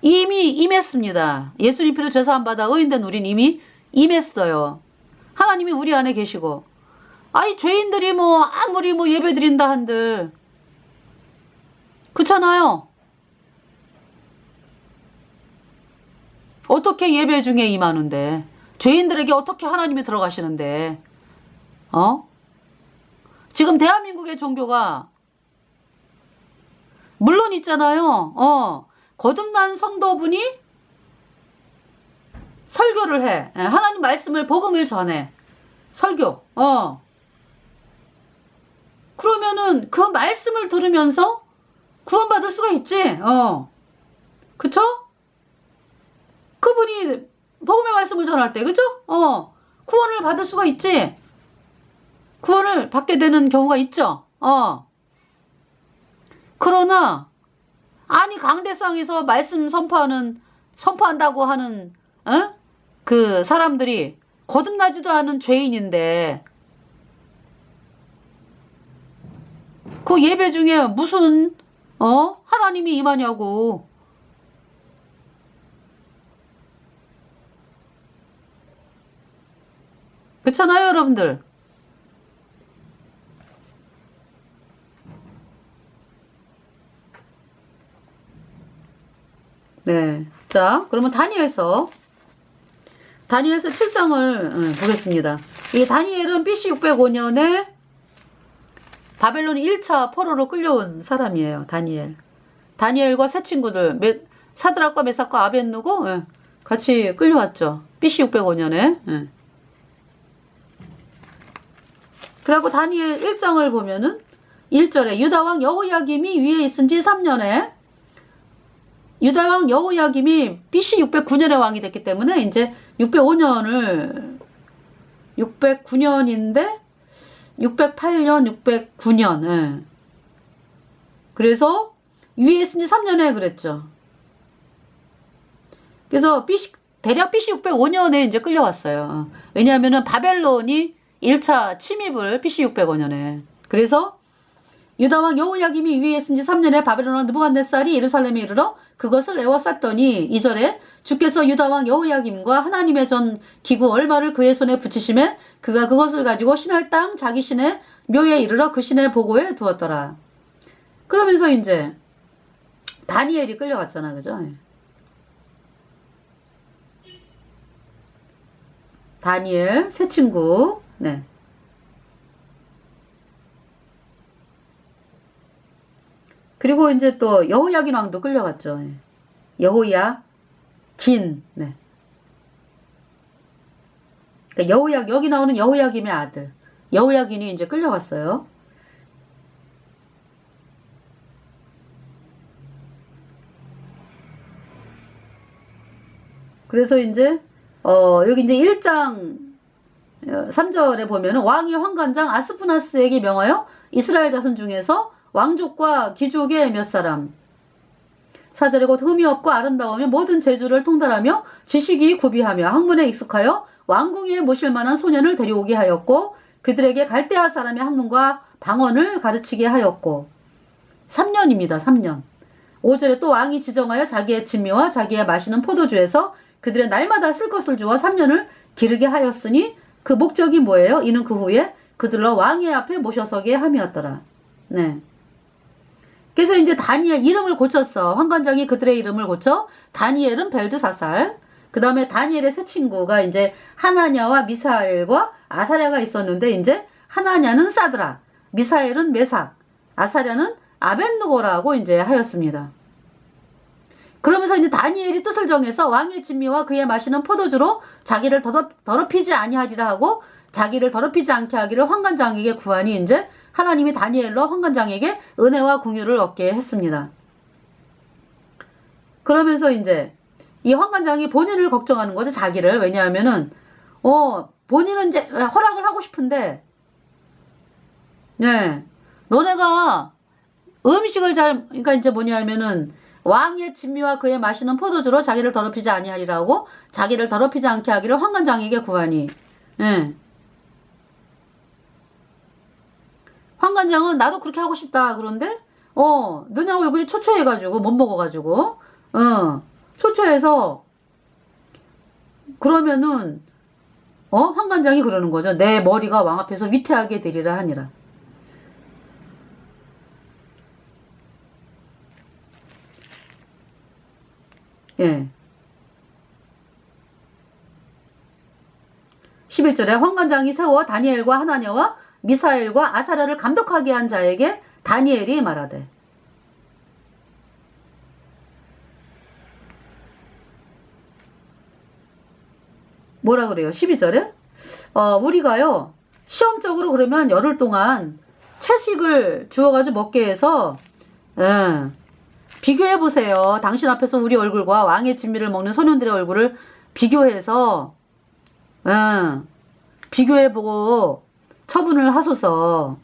이미 임했습니다. 예수님 피로 죄사함 받아 의인된 우린 이미 임했어요. 하나님이 우리 안에 계시고 아니 죄인들이 뭐 아무리 뭐 예배 드린다 한들 그렇잖아요. 어떻게 예배 중에 임하는데 죄인들에게 어떻게 하나님이 들어가시는데 지금 대한민국의 종교가 물론 있잖아요. 거듭난 성도분이 설교를 해. 하나님 말씀을 복음을 전해. 설교. 그러면은 그 말씀을 들으면서 구원받을 수가 있지. 그쵸? 그분이 복음의 말씀을 전할 때, 그죠? 구원을 받을 수가 있지. 구원을 받게 되는 경우가 있죠. 그러나 아니 강대상에서 말씀 선포한다고 하는 그 사람들이 거듭나지도 않은 죄인인데 그 예배 중에 무슨 하나님이 임하냐고. 그렇잖아요, 여러분들. 네. 자, 그러면 다니엘서 7장을 보겠습니다. 이 다니엘은 BC 605년에 바벨론 1차 포로로 끌려온 사람이에요. 다니엘과 세 친구들 사드락과 메삭과 아벳느고 같이 끌려왔죠. BC 605년에. 그리고 다니엘 1장을 보면은 1절에 유다왕 여호야김이 위에 있은 지 3년에 유다왕 여호야김이 BC 609년에 왕이 됐기 때문에 이제 609년인데 608년, 609년. 그래서 위에 있은 지 3년에 그랬죠. 그래서 대략 BC 605년에 이제 끌려왔어요. 왜냐하면은 바벨론이 1차 침입을 BC 605년에. 그래서 유다왕 여호야김이 위에 있은 지 3년에 바벨론 왕 느부갓네살이 예루살렘에 이르러 그것을 에워쌌더니 2절에 주께서 유다왕 여호야김과 하나님의 전 기구 얼마를 그의 손에 붙이심에 그가 그것을 가지고 신할 땅 자기 신의 묘에 이르러 그 신의 보고에 두었더라. 그러면서 이제 다니엘이 끌려갔잖아. 그죠? 다니엘 새 친구. 네. 그리고 이제 또 여호야긴 왕도 끌려갔죠. 여호야긴. 네. 그러니까 여기 나오는 여호야김의 아들 여호야긴이 이제 끌려갔어요. 그래서 이제 여기 이제 1장 3절에 보면은 왕이 환관장 아스푸나스에게 명하여 이스라엘 자손 중에서 왕족과 귀족의 몇 사람 4절에 곧 흠이 없고 아름다우며 모든 재주를 통달하며 지식이 구비하며 학문에 익숙하여 왕궁에 모실 만한 소년을 데려오게 하였고 그들에게 갈대아 사람의 학문과 방언을 가르치게 하였고 3년입니다. 3년. 5절에 또 왕이 지정하여 자기의 진미와 자기의 마시는 포도주에서 그들의 날마다 쓸 것을 주어 3년을 기르게 하였으니 그 목적이 뭐예요? 이는 그 후에 그들로 왕의 앞에 모셔서게 함이었더라. 네. 그래서 이제 다니엘 이름을 고쳤어. 환관장이 그들의 이름을 고쳐 다니엘은 벨드사살. 그 다음에 다니엘의 세 친구가 이제 하나냐와 미사엘과 아사랴가 있었는데 이제 하나냐는 사드락, 미사엘은 메삭, 아사랴는 아벳느고라고 이제 하였습니다. 그러면서 이제 다니엘이 뜻을 정해서 왕의 진미와 그의 마시는 포도주로 자기를 더럽히지 아니하리라 하고 자기를 더럽히지 않게 하기를 환관장에게 구하니 이제 하나님이 다니엘로 환관장에게 은혜와 궁유를 얻게 했습니다. 그러면서 이제 이 환관장이 본인을 걱정하는 거죠. 자기를. 왜냐하면은 본인은 이제 허락을 하고 싶은데 네 너네가 음식을 그러니까 이제 뭐냐면은 왕의 진미와 그의 마시는 포도주로 자기를 더럽히지 아니하리라고 자기를 더럽히지 않게 하기를 환관장에게 구하니 환관장은 나도 그렇게 하고 싶다 그런데 너네 얼굴이 초초해가지고 못 먹어가지고 초초해서 그러면은 환관장이 그러는 거죠. 내 머리가 왕 앞에서 위태하게 되리라 하니라. 예. 11절에 환관장이 세워 다니엘과 하나냐와 미사엘과 아사랴를 감독하게 한 자에게 다니엘이 말하되 뭐라 그래요? 12절에 우리가요 시험적으로 그러면 열흘 동안 채식을 주어가지고 먹게 해서 비교해보세요. 당신 앞에서 우리 얼굴과 왕의 진미를 먹는 소년들의 얼굴을 비교해서 비교해보고 처분을 하소서.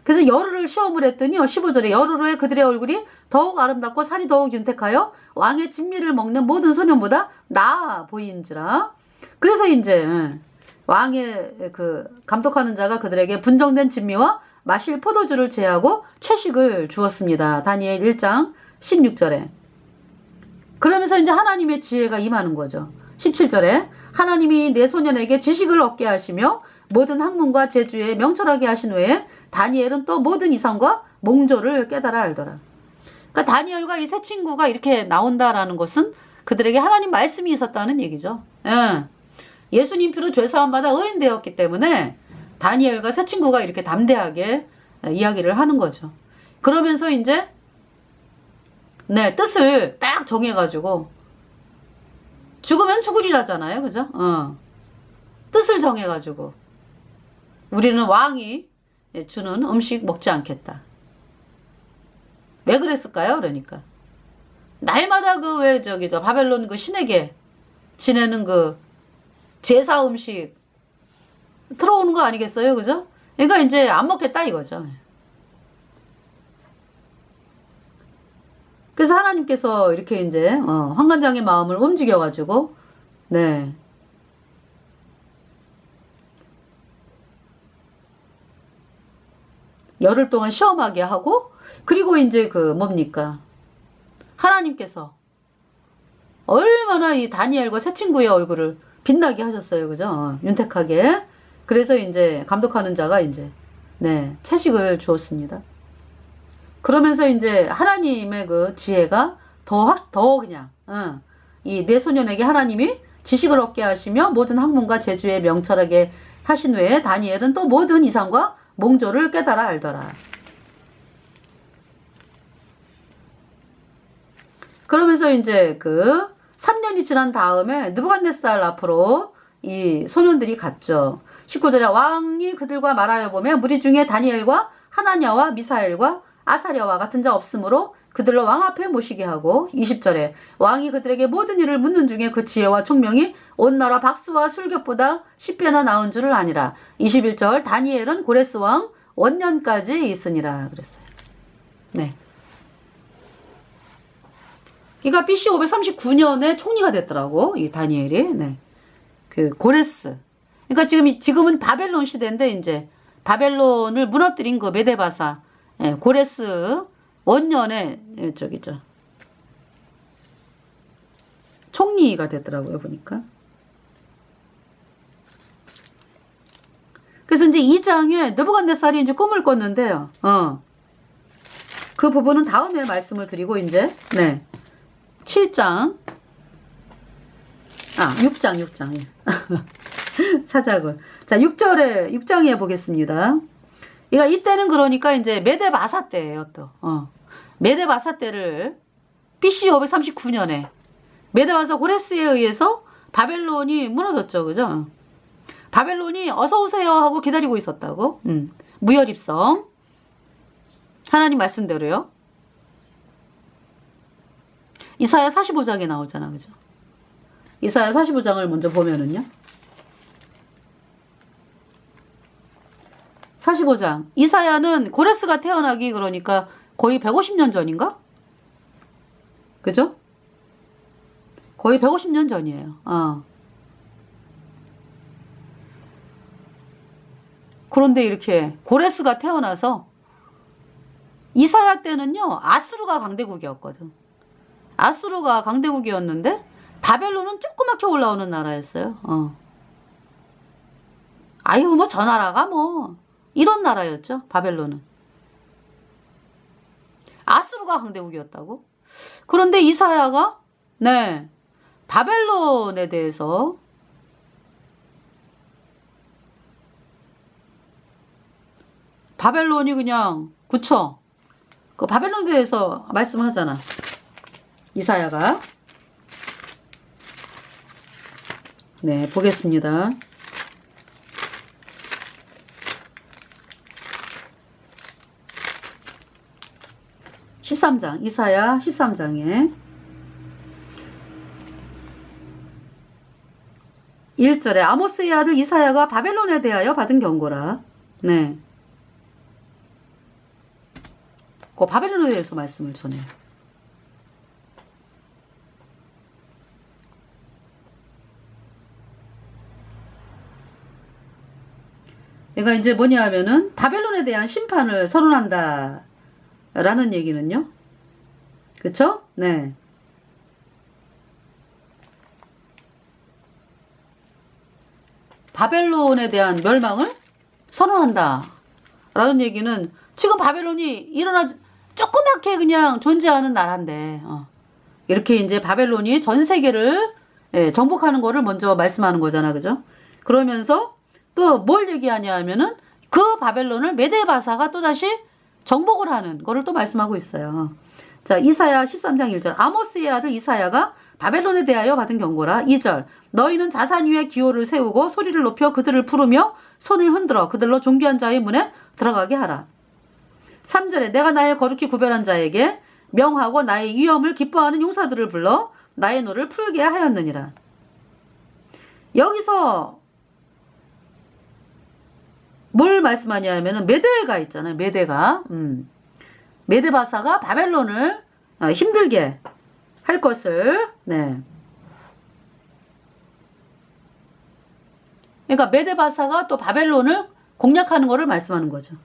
그래서 열흘을 시험을 했더니요. 15절에 열흘 후에 그들의 얼굴이 더욱 아름답고 살이 더욱 윤택하여 왕의 진미를 먹는 모든 소년보다 나아 보이는지라. 그래서 이제 왕의 그 감독하는 자가 그들에게 분정된 진미와 마실 포도주를 제하고 채식을 주었습니다. 다니엘 1장 16절에. 그러면서 이제 하나님의 지혜가 임하는 거죠. 17절에 하나님이 내 소년에게 지식을 얻게 하시며 모든 학문과 재주에 명철하게 하신 후에 다니엘은 또 모든 이상과 몽조를 깨달아 알더라. 그러니까 다니엘과 이 세 친구가 이렇게 나온다라는 것은 그들에게 하나님 말씀이 있었다는 얘기죠. 예. 예수님 피로 죄사함 받아 의인되었기 때문에 다니엘과 세 친구가 이렇게 담대하게 이야기를 하는 거죠. 그러면서 이제 뜻을 딱 정해가지고 죽으면 죽으리라잖아요. 그죠? 뜻을 정해가지고 우리는 왕이 주는 음식 먹지 않겠다. 왜 그랬을까요? 그러니까 날마다 그 왜 저 바벨론 그 신에게 지내는 그 제사 음식 들어오는 거 아니겠어요? 그죠? 그러니까 이제 안 먹겠다 이거죠. 그래서 하나님께서 이렇게 이제 환관장의 마음을 움직여가지고 열흘 동안 시험하게 하고 그리고 이제 그 뭡니까? 하나님께서 얼마나 이 다니엘과 세 친구의 얼굴을 빛나게 하셨어요. 그죠? 윤택하게. 그래서 이제 감독하는 자가 이제 채식을 주었습니다. 그러면서 이제 하나님의 그 지혜가 더 그냥 이 내 소년에게 하나님이 지식을 얻게 하시며 모든 학문과 재주에 명철하게 하신 후에 다니엘은 또 모든 이상과 몽조를 깨달아 알더라. 그러면서 이제 그 3년이 지난 다음에 느부갓네살 앞으로 이 소년들이 갔죠. 19절에 왕이 그들과 말하여 보면 무리 중에 다니엘과 하나냐와 미사엘과 아사랴와 같은 자 없으므로 그들로 왕 앞에 모시게 하고 20절에 왕이 그들에게 모든 일을 묻는 중에 그 지혜와 총명이 온 나라 박수와 술격보다 10배나 나은 줄을 아니라. 21절 다니엘은 고레스 왕 원년까지 있으니라 그랬어요. 그러니까 BC 539년에 총리가 됐더라고 이 다니엘이. 그 고레스. 그러니까 지금은 바벨론 시대인데 이제 바벨론을 무너뜨린 그 메데바사 고레스 원년에 총리가 됐더라고요 보니까. 그래서 이제 2장에 느부갓네살이 이제 꿈을 꿨는데요. 그 부분은 다음에 말씀을 드리고 이제 7장 6장 사작을. 자, 6장에 보겠습니다. 그러니까 이때는 그러니까 이제 메데바사 때예요, 또. 메데바사 때를 BC 539년에 메데바사 고레스에 의해서 바벨론이 무너졌죠. 그죠? 바벨론이 어서 오세요 하고 기다리고 있었다고. 무혈입성. 하나님 말씀대로요. 이사야 45장에 나오잖아. 그죠? 이사야 45장을 먼저 보면은요. 45장. 이사야는 고레스가 태어나기 그러니까 거의 150년 전인가? 그죠? 거의 150년 전이에요. 그런데 이렇게 고레스가 태어나서 이사야 때는요. 아수르가 강대국이었거든. 아수르가 강대국이었는데 바벨론은 조그맣게 올라오는 나라였어요. 아유 뭐 저 나라가 뭐 이런 나라였죠. 바벨론은. 아수르가 강대국이었다고. 그런데 이사야가 바벨론에 대해서 바벨론이 그냥 그쵸. 그 바벨론에 대해서 말씀하잖아. 이사야가. 보겠습니다. 이사야 13장에 1절에 아모스의 아들 이사야가 바벨론에 대하여 받은 경고라. 네. 그 바벨론에 대해서 말씀을 전해요. 그러니까 이제 뭐냐 하면은 바벨론에 대한 심판을 선언한다 라는 얘기는요. 그쵸? 네. 바벨론에 대한 멸망을 선언한다 라는 얘기는 지금 바벨론이 일어나 조그맣게 그냥 존재하는 나라인데 이렇게 이제 바벨론이 전 세계를 정복하는 거를 먼저 말씀하는 거잖아. 그죠? 그러면서 또 뭘 얘기하냐 하면은 그 바벨론을 메데바사가 또다시 정복을 하는 거를 또 말씀하고 있어요. 자, 이사야 13장 1절. 아모스의 아들 이사야가 바벨론에 대하여 받은 경고라. 2절. 너희는 자산 위에 기호를 세우고 소리를 높여 그들을 부르며 손을 흔들어 그들로 존귀한 자의 문에 들어가게 하라. 3절에 내가 나의 거룩히 구별한 자에게 명하고 나의 위엄을 기뻐하는 용사들을 불러 나의 노를 풀게 하였느니라. 여기서 뭘 말씀하냐 하면은 메대가 있잖아요. 메대가. 메데바사가 바벨론을 힘들게 할 것을, 네. 그러니까 메데바사가 또 바벨론을 공략하는 것을 말씀하는 거죠.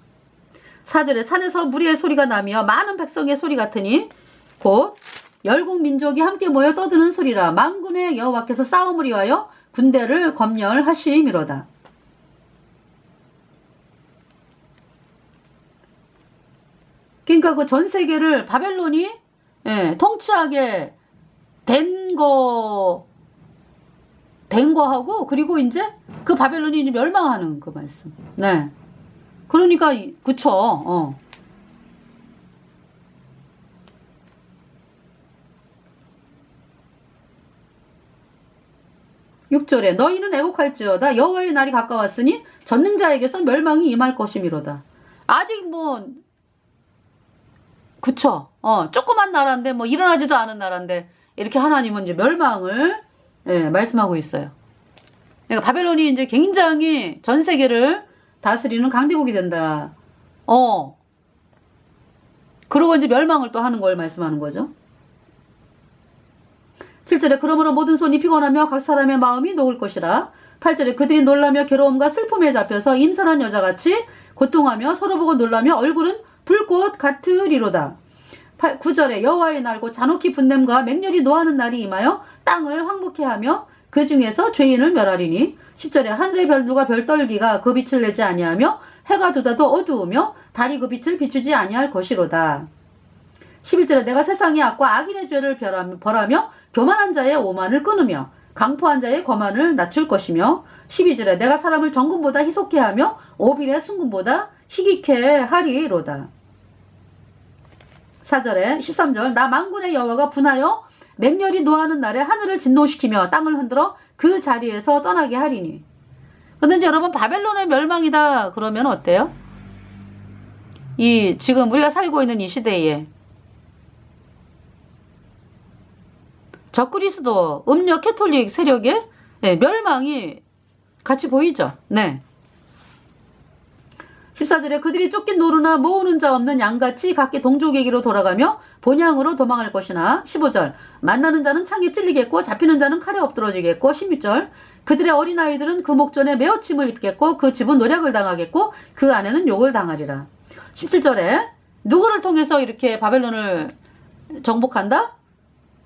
4절에 산에서 무리의 소리가 나며 많은 백성의 소리 같으니 곧 열국 민족이 함께 모여 떠드는 소리라. 만군의 여호와께서 싸움을 위하여 군대를 검열하심이로다. 그러니까 그 전 세계를 바벨론이 통치하게 된 거하고, 그리고 이제 그 바벨론이 이제 멸망하는 그 말씀. 네. 그러니까, 그쵸. 6절에 너희는 애곡할지어다 여호와의 날이 가까웠으니 전능자에게서 멸망이 임할 것이미로다. 아직 그쵸. 조그만 나라인데, 일어나지도 않은 나라인데, 이렇게 하나님은 이제 멸망을, 말씀하고 있어요. 그러니까 바벨론이 이제 굉장히 전 세계를 다스리는 강대국이 된다. 그러고 이제 멸망을 또 하는 걸 말씀하는 거죠. 7절에 그러므로 모든 손이 피곤하며 각 사람의 마음이 녹을 것이라. 8절에 그들이 놀라며 괴로움과 슬픔에 잡혀서 임산한 여자같이 고통하며 서로 보고 놀라며 얼굴은 불꽃 같으리로다. 9절에 여호와의 날고 잔혹히 분냄과 맹렬히 노하는 날이 임하여 땅을 황복해 하며 그 중에서 죄인을 멸하리니. 10절에 하늘의 별들과 별떨기가 그 빛을 내지 아니하며 해가 돋아도 어두우며 달이 그 빛을 비추지 아니할 것이로다. 11절에 내가 세상의 악과 악인의 죄를 벌하며 교만한 자의 오만을 끊으며 강포한 자의 거만을 낮출 것이며. 12절에 내가 사람을 정금보다 희속케 하며 오빌의 순금보다 희귀케 하리로다. 4절에 13절 나 만군의 여호와가 분하여 맹렬히 노하는 날에 하늘을 진동시키며 땅을 흔들어 그 자리에서 떠나게 하리니. 근데 이제 여러분 바벨론의 멸망이다 그러면 어때요? 지금 우리가 살고 있는 이 시대에 적그리스도 음력 캐톨릭 세력의 멸망이 같이 보이죠. 네. 14절에 그들이 쫓긴 노루나 모으는 자 없는 양같이 각기 동족에게로 돌아가며 본향으로 도망할 것이나. 15절 만나는 자는 창에 찔리겠고 잡히는 자는 칼에 엎드러지겠고. 16절 그들의 어린아이들은 그 목전에 메어침을 입겠고 그 집은 노략을 당하겠고 그 아내는 욕을 당하리라. 17절에 누구를 통해서 이렇게 바벨론을 정복한다?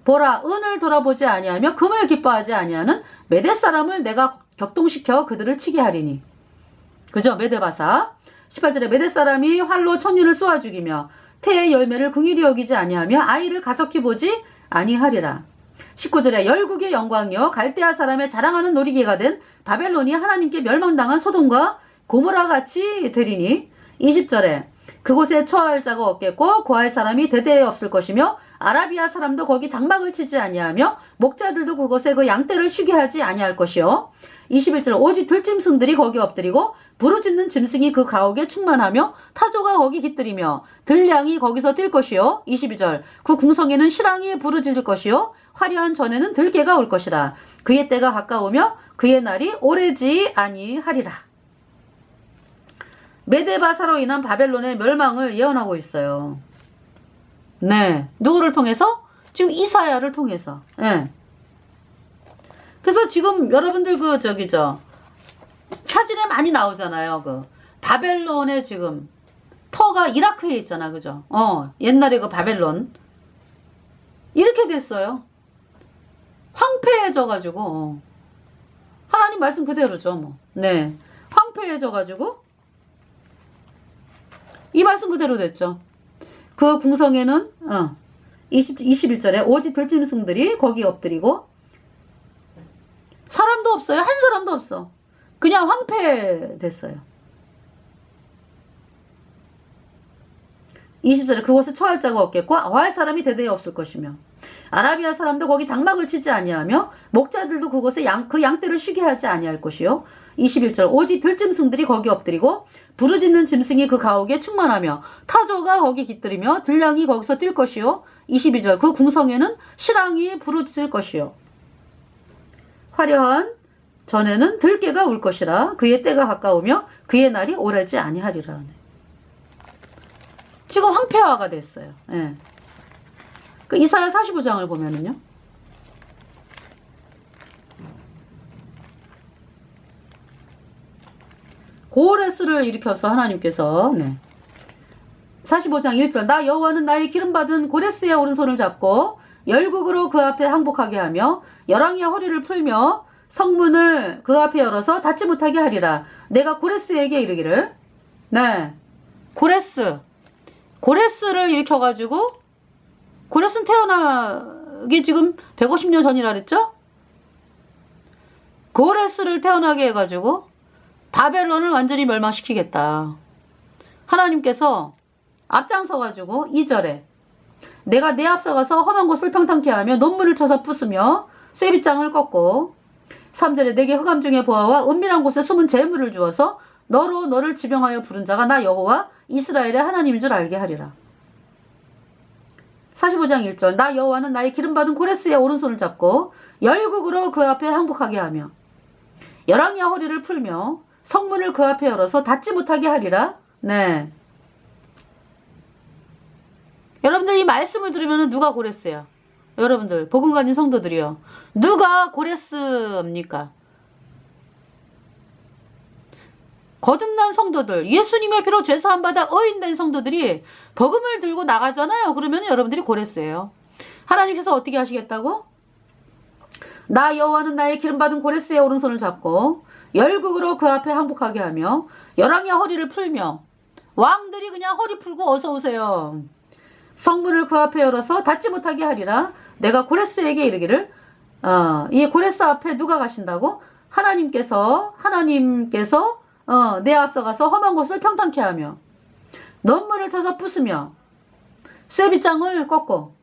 보라 은을 돌아보지 아니하며 금을 기뻐하지 아니하는 메대 사람을 내가 격동시켜 그들을 치게 하리니. 그죠? 메데바사. 18절에 메대 사람이 활로 천인을 쏘아 죽이며 태의 열매를 긍휼히 여기지 아니하며 아이를 가석히 보지 아니하리라. 19절에 열국의 영광이여 갈대아 사람의 자랑하는 놀이개가 된 바벨론이 하나님께 멸망당한 소돔과 고모라 같이 되리니. 20절에 그곳에 처할 자가 없겠고 고할 사람이 대대에 없을 것이며 아라비아 사람도 거기 장막을 치지 아니하며 목자들도 그곳에 그 양떼를 쉬게 하지 아니할 것이요. 21절 오직 들짐승들이 거기 엎드리고 부르짖는 짐승이 그 가옥에 충만하며 타조가 거기 깃들이며 들량이 거기서 뛸 것이요. 22절 그 궁성에는 실랑이 부르짖을 것이요 화려한 전에는 들개가 올 것이라. 그의 때가 가까우며 그의 날이 오래지 아니하리라. 메데바사로 인한 바벨론의 멸망을 예언하고 있어요. 네. 누구를 통해서? 지금 이사야를 통해서. 네. 그래서 지금 여러분들 사진에 많이 나오잖아요. 바벨론의 지금 터가 이라크에 있잖아. 그죠? 옛날에 바벨론. 이렇게 됐어요. 황폐해져가지고. 하나님 말씀 그대로죠, 네. 황폐해져가지고. 이 말씀 그대로 됐죠. 그 궁성에는, 21절에 오직 들짐승들이 거기 엎드리고, 사람도 없어요. 한 사람도 없어. 그냥 황폐됐어요. 20절에 그곳에 처할 자가 없겠고 아할 사람이 대대에 없을 것이며 아라비아 사람도 거기 장막을 치지 아니하며 목자들도 그곳에 그 양떼를 쉬게 하지 아니할 것이요. 21절 오직 들짐승들이 거기 엎드리고 부르짖는 짐승이 그 가옥에 충만하며 타조가 거기 깃들이며 들량이 거기서 뛸 것이요. 22절 그 궁성에는 실랑이 부르짖을 것이요. 화려한 전에는 들깨가 울 것이라 그의 때가 가까우며 그의 날이 오래지 아니하리라. 지금 황폐화가 됐어요. 예. 그 이사야 45장을 보면은요. 고레스를 일으켜서 하나님께서 45장 1절 나 여호와는 나의 기름받은 고레스의 오른손을 잡고 열국으로 그 앞에 항복하게 하며 열왕의 허리를 풀며 성문을 그 앞에 열어서 닫지 못하게 하리라. 내가 고레스에게 이르기를 고레스를 일으켜가지고 고레스는 태어나기 지금 150년 전이라 그랬죠? 고레스를 태어나게 해가지고 바벨론을 완전히 멸망시키겠다. 하나님께서 앞장서가지고 2절에 내가 내 앞서가서 험한 곳을 평탄케 하며 논문을 쳐서 부수며 쇠빗장을 꺾고 3절에 내게 흑암 중에 보아와 은밀한 곳에 숨은 재물을 주어서 너를 지병하여 부른 자가 나 여호와 이스라엘의 하나님인 줄 알게 하리라. 45장 1절 나 여호와는 나의 기름받은 고레스의 오른손을 잡고 열국으로 그 앞에 항복하게 하며 열왕의 허리를 풀며 성문을 그 앞에 열어서 닫지 못하게 하리라. 네. 여러분들 이 말씀을 들으면 누가 고레스야? 여러분들 복음 가진 성도들이요. 누가 고레스입니까? 거듭난 성도들, 예수님의 피로 죄사함 받아 의인된 성도들이 복음을 들고 나가잖아요. 그러면 여러분들이 고레스예요. 하나님께서 어떻게 하시겠다고? 나 여호와는 나의 기름받은 고레스의 오른손을 잡고 열국으로 그 앞에 항복하게 하며 열왕의 허리를 풀며 왕들이 그냥 허리 풀고 어서 오세요. 성문을 그 앞에 열어서 닫지 못하게 하리라. 내가 고레스에게 이르기를 이 고레스 앞에 누가 가신다고? 하나님께서 내 앞서가서 험한 곳을 평탄케 하며 논문을 쳐서 부수며 쇠빗장을 꺾고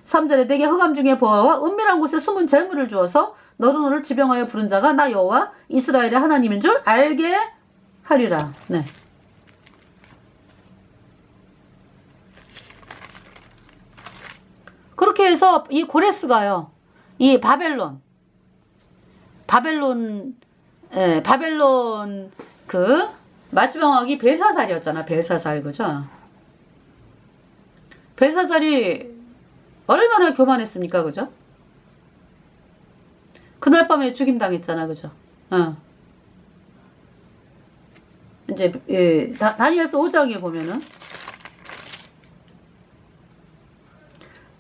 3절에 내게 흑암 중에 보아와 은밀한 곳에 숨은 재물을 주어서 너를 지병하여 부른 자가 나 여호와 이스라엘의 하나님인 줄 알게 하리라. 네. 그렇게 해서 이 고레스가요. 이 바벨론 그 마지막 왕이 벨사살이었잖아. 벨사살 그죠? 벨사살이 얼마나 교만했습니까? 그죠? 그날 밤에 죽임당했잖아. 그죠? 이제 다니엘서 5장에 보면은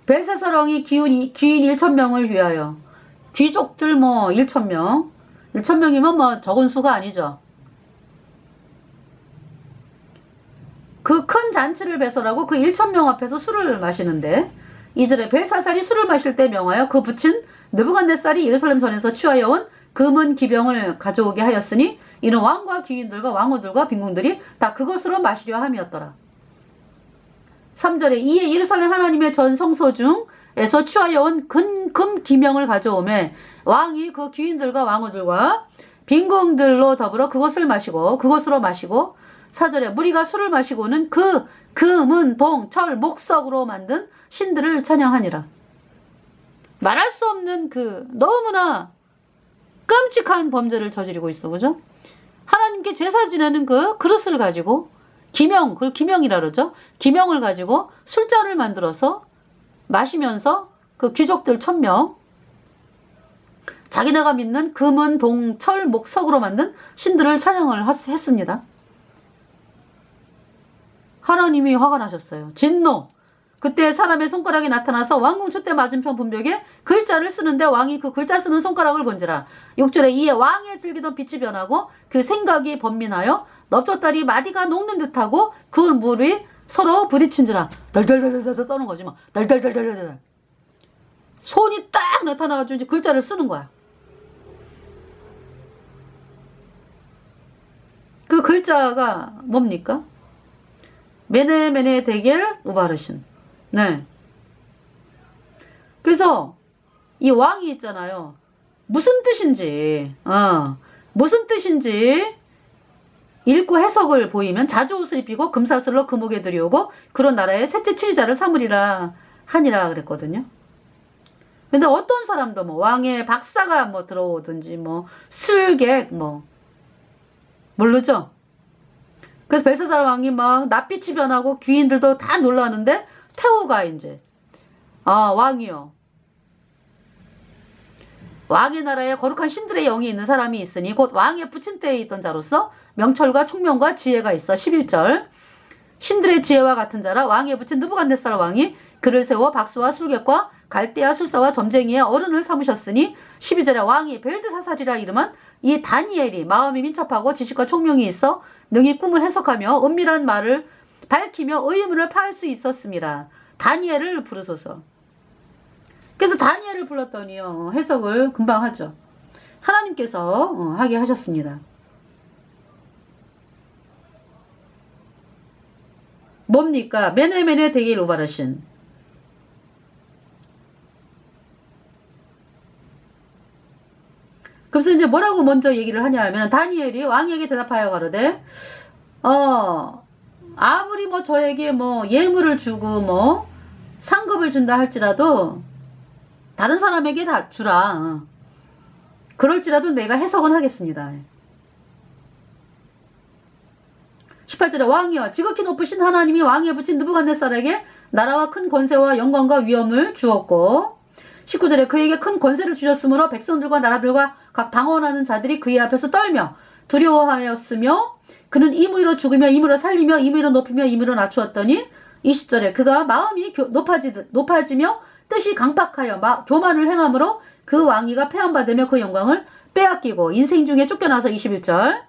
벨사살 왕이 귀인 1,000명을 위하여 귀족들 1,000명 1,000명이면 적은 수가 아니죠. 그 큰 잔치를 배설하고 그 1,000명 앞에서 술을 마시는데 2절에 벨사살이 술을 마실 때 명하여 그 붙인 느부갓네살이 예루살렘 전에서 취하여 온 금은 기병을 가져오게 하였으니 이는 왕과 귀인들과 왕후들과 빈궁들이 다 그것으로 마시려 함이었더라. 3절에 이에 예루살렘 하나님의 전 성소 중에서 취하여 온 금 기명을 가져오매 왕이 그 귀인들과 왕후들과 빈궁들로 더불어 그것으로 마시고 4절에 무리가 술을 마시고는 그 금은 동, 철, 목석으로 만든 신들을 찬양하니라. 말할 수 없는 너무나 끔찍한 범죄를 저지르고 있어. 그죠? 하나님께 제사 지내는 그 그릇을 가지고 기명, 그걸 기명이라 그러죠. 기명을 가지고 술잔을 만들어서 마시면서 그 귀족들 1000명, 자기네가 믿는 금은, 동, 철, 목, 석으로 만든 신들을 찬양을 했습니다. 하나님이 화가 나셨어요. 진노. 그때 사람의 손가락이 나타나서 왕궁 촛대 맞은편 분벽에 글자를 쓰는데 왕이 그 글자 쓰는 손가락을 본지라. 6절에 이에 왕의 즐기던 빛이 변하고 그 생각이 번민하여 넓적다리 마디가 녹는 듯하고 그 물이 서로 부딪힌지라. 덜덜덜덜 떠는 거지 뭐. 덜덜덜덜덜. 손이 딱 나타나가지고 이제 글자를 쓰는 거야. 그 글자가 뭡니까? 메네메네 데겔 우바르신. 네. 그래서 이 왕이 있잖아요. 무슨 뜻인지 읽고 해석을 보이면 자주 옷을 입히고 금사슬로 금옥에 들여오고 그런 나라의 셋째 치리자를 삼으리라 하니라 그랬거든요. 근데 어떤 사람도 뭐 왕의 박사가 뭐 들어오든지 뭐 술객 뭐 모르죠. 그래서 벨사살 왕이 막 낯빛이 변하고 귀인들도 다 놀라는데 태호가 이제 왕이요. 왕의 나라에 거룩한 신들의 영이 있는 사람이 있으니 곧 왕의 부친 때에 있던 자로서 명철과 총명과 지혜가 있어. 11절 신들의 지혜와 같은 자라 왕의 부친 느부갓네살 왕이 그를 세워 박수와 술객과 갈대아 술사와 점쟁이의 어른을 삼으셨으니 12절에 왕이 벨드사살이라 이름한 이 다니엘이 마음이 민첩하고 지식과 총명이 있어 능히 꿈을 해석하며 은밀한 말을 밝히며 의문을 파할 수 있었습니다. 다니엘을 부르소서. 그래서 다니엘을 불렀더니요. 해석을 금방 하죠. 하나님께서 하게 하셨습니다. 뭡니까? 메네메네 데겔 우바르신. 그래서 이제 뭐라고 먼저 얘기를 하냐 하면 다니엘이 왕에게 대답하여 가로되 아무리 뭐 저에게 뭐 예물을 주고 뭐 상급을 준다 할지라도 다른 사람에게 다 주라. 그럴지라도 내가 해석은 하겠습니다. 18절에 왕이여 지극히 높으신 하나님이 왕에 붙인 느부갓네살에게 나라와 큰 권세와 영광과 위엄을 주었고 19절에 그에게 큰 권세를 주셨으므로 백성들과 나라들과 각 방언하는 자들이 그의 앞에서 떨며 두려워하였으며 그는 임의로 죽으며 임의로 살리며 임의로 높이며 임의로 낮추었더니 20절에 그가 마음이 높아지며 뜻이 강팍하여 교만을 행함으로 그 왕위가 폐함받으며 그 영광을 빼앗기고 인생 중에 쫓겨나서 21절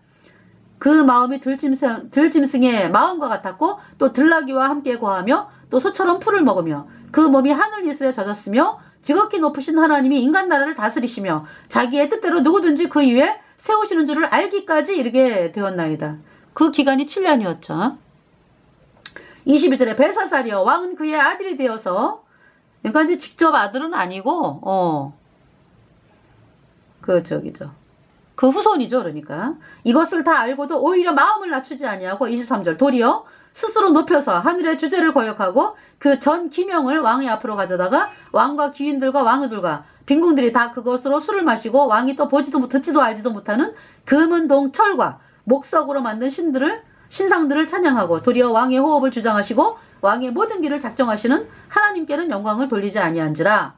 그 마음이 들짐승의 마음과 같았고 또 들나귀와 함께 거하며 또 소처럼 풀을 먹으며 그 몸이 하늘 이슬에 젖었으며 지극히 높으신 하나님이 인간 나라를 다스리시며 자기의 뜻대로 누구든지 그 위에 세우시는 줄을 알기까지 이르게 되었나이다. 그 기간이 7년이었죠. 22절에 벨사살이여 왕은 그의 아들이 되어서 그러니까 이제 직접 아들은 아니고 그 후손이죠. 그러니까 이것을 다 알고도 오히려 마음을 낮추지 아니하고 23절 도리어 스스로 높여서 하늘의 주제를 거역하고 그 전 기명을 왕의 앞으로 가져다가 왕과 귀인들과 왕후들과 빈궁들이 다 그것으로 술을 마시고 왕이 또 보지도 듣지도 알지도 못하는 금은 동 철과 목석으로 만든 신상들을 찬양하고 도리어 왕의 호흡을 주장하시고 왕의 모든 길을 작정하시는 하나님께는 영광을 돌리지 아니한지라.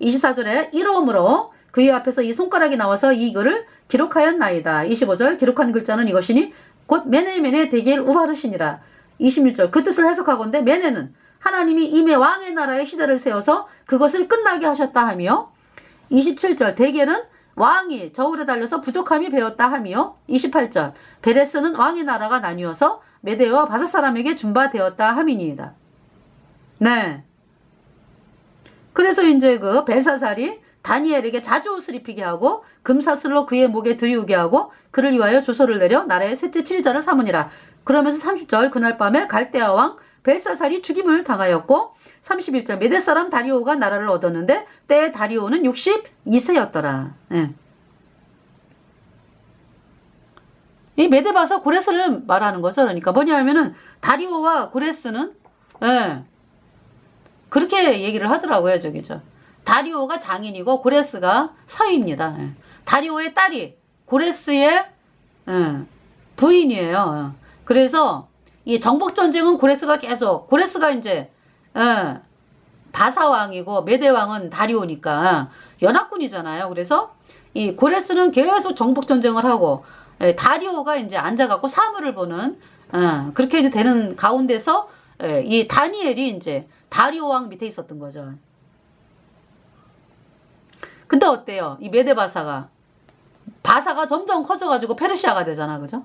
24절에 이러므로 그의 앞에서 이 손가락이 나와서 이 글을 기록하였나이다. 25절 기록한 글자는 이것이니 곧 메네메네 데겔 우바르신이라. 26절 그 뜻을 해석하건대 메네는 하나님이 이미 왕의 나라의 시대를 세워서 그것을 끝나게 하셨다 하며 27절 데겔은 왕이 저울에 달려서 부족함이 배었다 하며 28절 베레스는 왕의 나라가 나뉘어서 메대와 바사 사람에게 준바되었다 함이니이다. 네. 그래서 이제 그 벨사살이 다니엘에게 자주 옷을 입히게 하고 금사슬로 그의 목에 들이우게 하고 그를 위하여 조서를 내려 나라의 셋째 치리자를 삼으니라. 그러면서 30절 그날 밤에 갈대아 왕 벨사살이 죽임을 당하였고 31절 메대 사람 다리오가 나라를 얻었는데 때에 다리오는 62세였더라. 예. 이 메데바사 고레스를 말하는 거죠. 그러니까 뭐냐 하면은 다리오와 고레스는 그렇게 얘기를 하더라고요. 저기죠. 다리오가 장인이고 고레스가 사위입니다. 다리오의 딸이 고레스의 부인이에요. 그래서 이 정복전쟁은 고레스가 이제 바사왕이고 메대왕은 다리오니까 연합군이잖아요. 그래서 이 고레스는 계속 정복전쟁을 하고 다리오가 이제 앉아갖고 사물을 보는 그렇게 이제 되는 가운데서 이 다니엘이 이제 다리오 왕 밑에 있었던 거죠. 근데 어때요? 이 메데바사가 점점 커져가지고 페르시아가 되잖아. 그죠?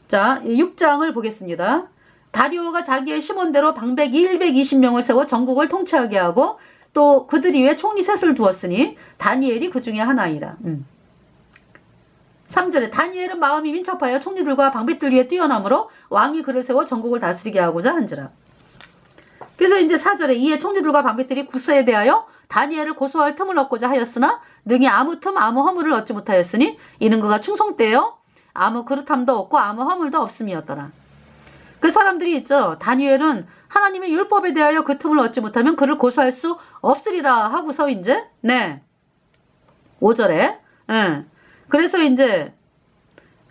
자, 6장을 보겠습니다. 다리오가 자기의 심원대로 방백 120명을 세워 전국을 통치하게 하고 또 그들 위에 총리 셋을 두었으니 다니엘이 그 중에 하나이라. 3절에 다니엘은 마음이 민첩하여 총리들과 방백들 위에 뛰어나므로 왕이 그를 세워 전국을 다스리게 하고자 한지라. 그래서 이제 4절에 이에 총리들과 방백들이 국사에 대하여 다니엘을 고소할 틈을 얻고자 하였으나 능히 아무 허물을 얻지 못하였으니 이는 그가 충성되어 아무 그릇함도 없고 아무 허물도 없음이었더라. 그 사람들이 있죠. 다니엘은 하나님의 율법에 대하여 그 틈을 얻지 못하면 그를 고소할 수 없으리라 하고서 이제 5절에 그래서 이제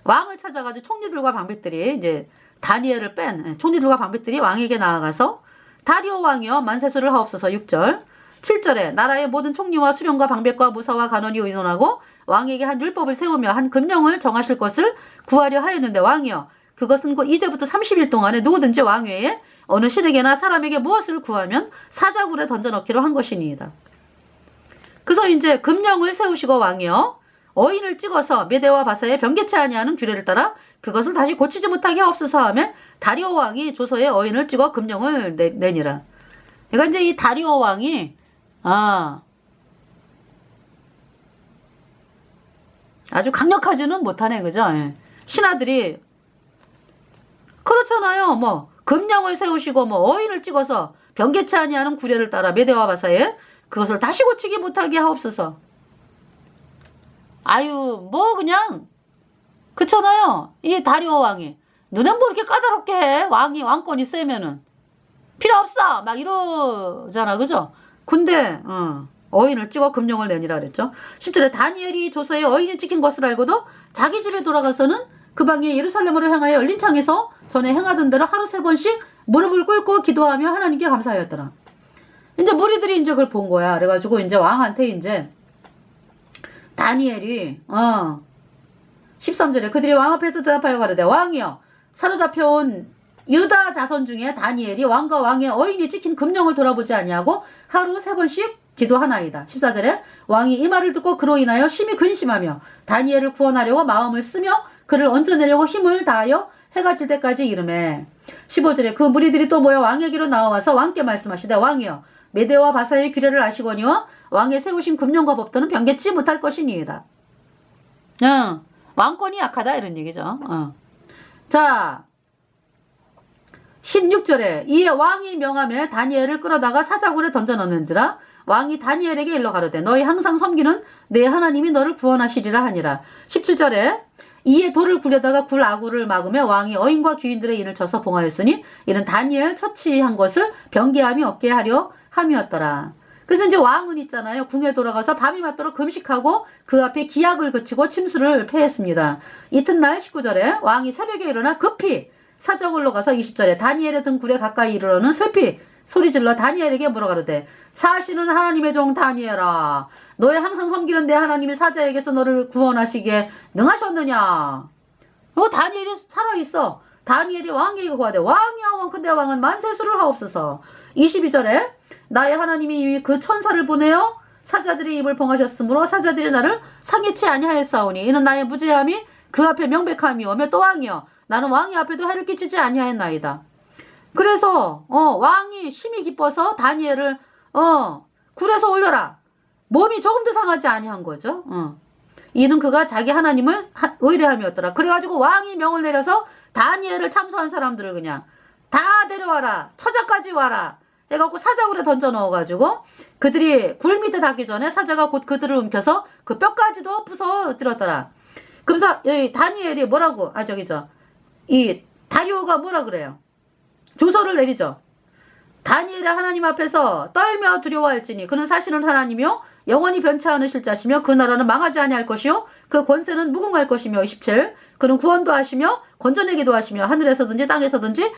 왕을 찾아가지고 총리들과 방백들이 이제 다니엘을 뺀 총리들과 방백들이 왕에게 나아가서 다리오 왕이여 만세수를 하옵소서. 6절 7절에 나라의 모든 총리와 수령과 방백과 무사와 간원이 의논하고 왕에게 한 율법을 세우며 한 금령을 정하실 것을 구하려 하였는데 왕이여 그것은 곧 이제부터 30일 동안에 누구든지 왕 외에 어느 신에게나 사람에게 무엇을 구하면 사자굴에 던져넣기로 한 것이니이다. 그래서 이제 금령을 세우시고 왕이여 어인을 찍어서 메대와 바사에 변개치 아니하는 규례를 따라 그것을 다시 고치지 못하게 하옵소서 하며 다리오 왕이 조서에 어인을 찍어 금령을 내니라. 그러니까 이제 이 다리오 왕이 아주 강력하지는 못하네. 그죠? 신하들이 그렇잖아요. 뭐 금령을 세우시고 뭐 어인을 찍어서 변개치 아니하는 규례를 따라 메대와 바사에 그것을 다시 고치기 못하게 하옵소서. 아유 뭐 그냥 그렇잖아요. 이 다리오 왕이 너넨 뭐 이렇게 까다롭게 해. 왕권이 세면은 필요 없어 막 이러잖아. 그죠? 근데 어인을 찍어 금령을 내니라 그랬죠. 10절에 다니엘이 조서에 어인이 찍힌 것을 알고도 자기 집에 돌아가서는 그 방에 예루살렘으로 향하여 열린 창에서 전에 행하던 대로 하루 3번씩 무릎을 꿇고 기도하며 하나님께 감사하였더라. 이제 무리들이 이제 그걸 본 거야. 그래가지고 이제 왕한테 이제 다니엘이 13절에 그들이 왕 앞에서 대답하여 가로되 왕이여 사로잡혀온 유다 자손 중에 다니엘이 왕과 왕의 어인이 찍힌 금령을 돌아보지 아니하고 하루 3번씩 기도하나이다. 14절에 왕이 이 말을 듣고 그로 인하여 심히 근심하며 다니엘을 구원하려고 마음을 쓰며 그를 얹어내려고 힘을 다하여 해가 질 때까지 이르매 15절에 그 무리들이 또 모여 왕에게로 나와서 왕께 말씀하시되 왕이여 메대와 바사의 규례를 아시거니와 왕의 세우신 금령과 법도는 변개치 못할 것이니이다. 왕권이 약하다 이런 얘기죠. 자 16절에 이에 왕이 명하며 다니엘을 끌어다가 사자굴에 던져넣는지라 왕이 다니엘에게 일러 가로되 너희 항상 섬기는 내 하나님이 너를 구원하시리라 하니라. 17절에 이에 돌을 굴려다가 굴 아구를 막으며 왕이 어인과 귀인들의 인을 쳐서 봉하였으니 이는 다니엘 처치한 것을 변개함이 없게 하려 함이었더라. 그래서 이제 왕은 있잖아요. 궁에 돌아가서 밤이 맞도록 금식하고 그 앞에 기약을 그치고 침수를 패했습니다. 이튿날 19절에 왕이 새벽에 일어나 급히 사자굴로 가서 20절에 다니엘의 등 굴에 가까이 이르러는 슬피 소리질러 다니엘에게 물어가로되 사시는 하나님의 종 다니엘아 너의 항상 섬기는 내 하나님이 사자에게서 너를 구원하시기에 능하셨느냐. 다니엘이 살아있어. 다니엘이 왕에게 구하되 왕이여 원컨대 왕은 만세수를 하옵소서. 22절에 나의 하나님이 이미 그 천사를 보내어 사자들의 입을 봉하셨으므로 사자들이 나를 상해치 아니하였사오니 이는 나의 무죄함이 그 앞에 명백함이오며 또 왕이여 나는 왕이 앞에도 해를 끼치지 아니하였나이다. 그래서 왕이 심히 기뻐서 다니엘을 굴에서 올려라. 몸이 조금도 상하지 아니한 거죠. 이는 그가 자기 하나님을 의뢰함이었더라. 그래가지고 왕이 명을 내려서 다니엘을 참소한 사람들을 그냥 다 데려와라. 처자까지 와라. 해갖고 사자굴에 던져 넣어가지고 그들이 굴 밑에 닿기 전에 사자가 곧 그들을 움켜서 그 뼈까지도 부숴뜨렸더라. 그래서 이 다니엘이 뭐라고 이 다리오가 뭐라 그래요? 조서를 내리죠. 다니엘의 하나님 앞에서 떨며 두려워할지니 그는 사실은 하나님이요 영원히 변치 않으실 자시며 그 나라는 망하지 아니할 것이요 그 권세는 무궁할 것이며 27 그는 구원도 하시며 건져내기도 하시며 하늘에서든지 땅에서든지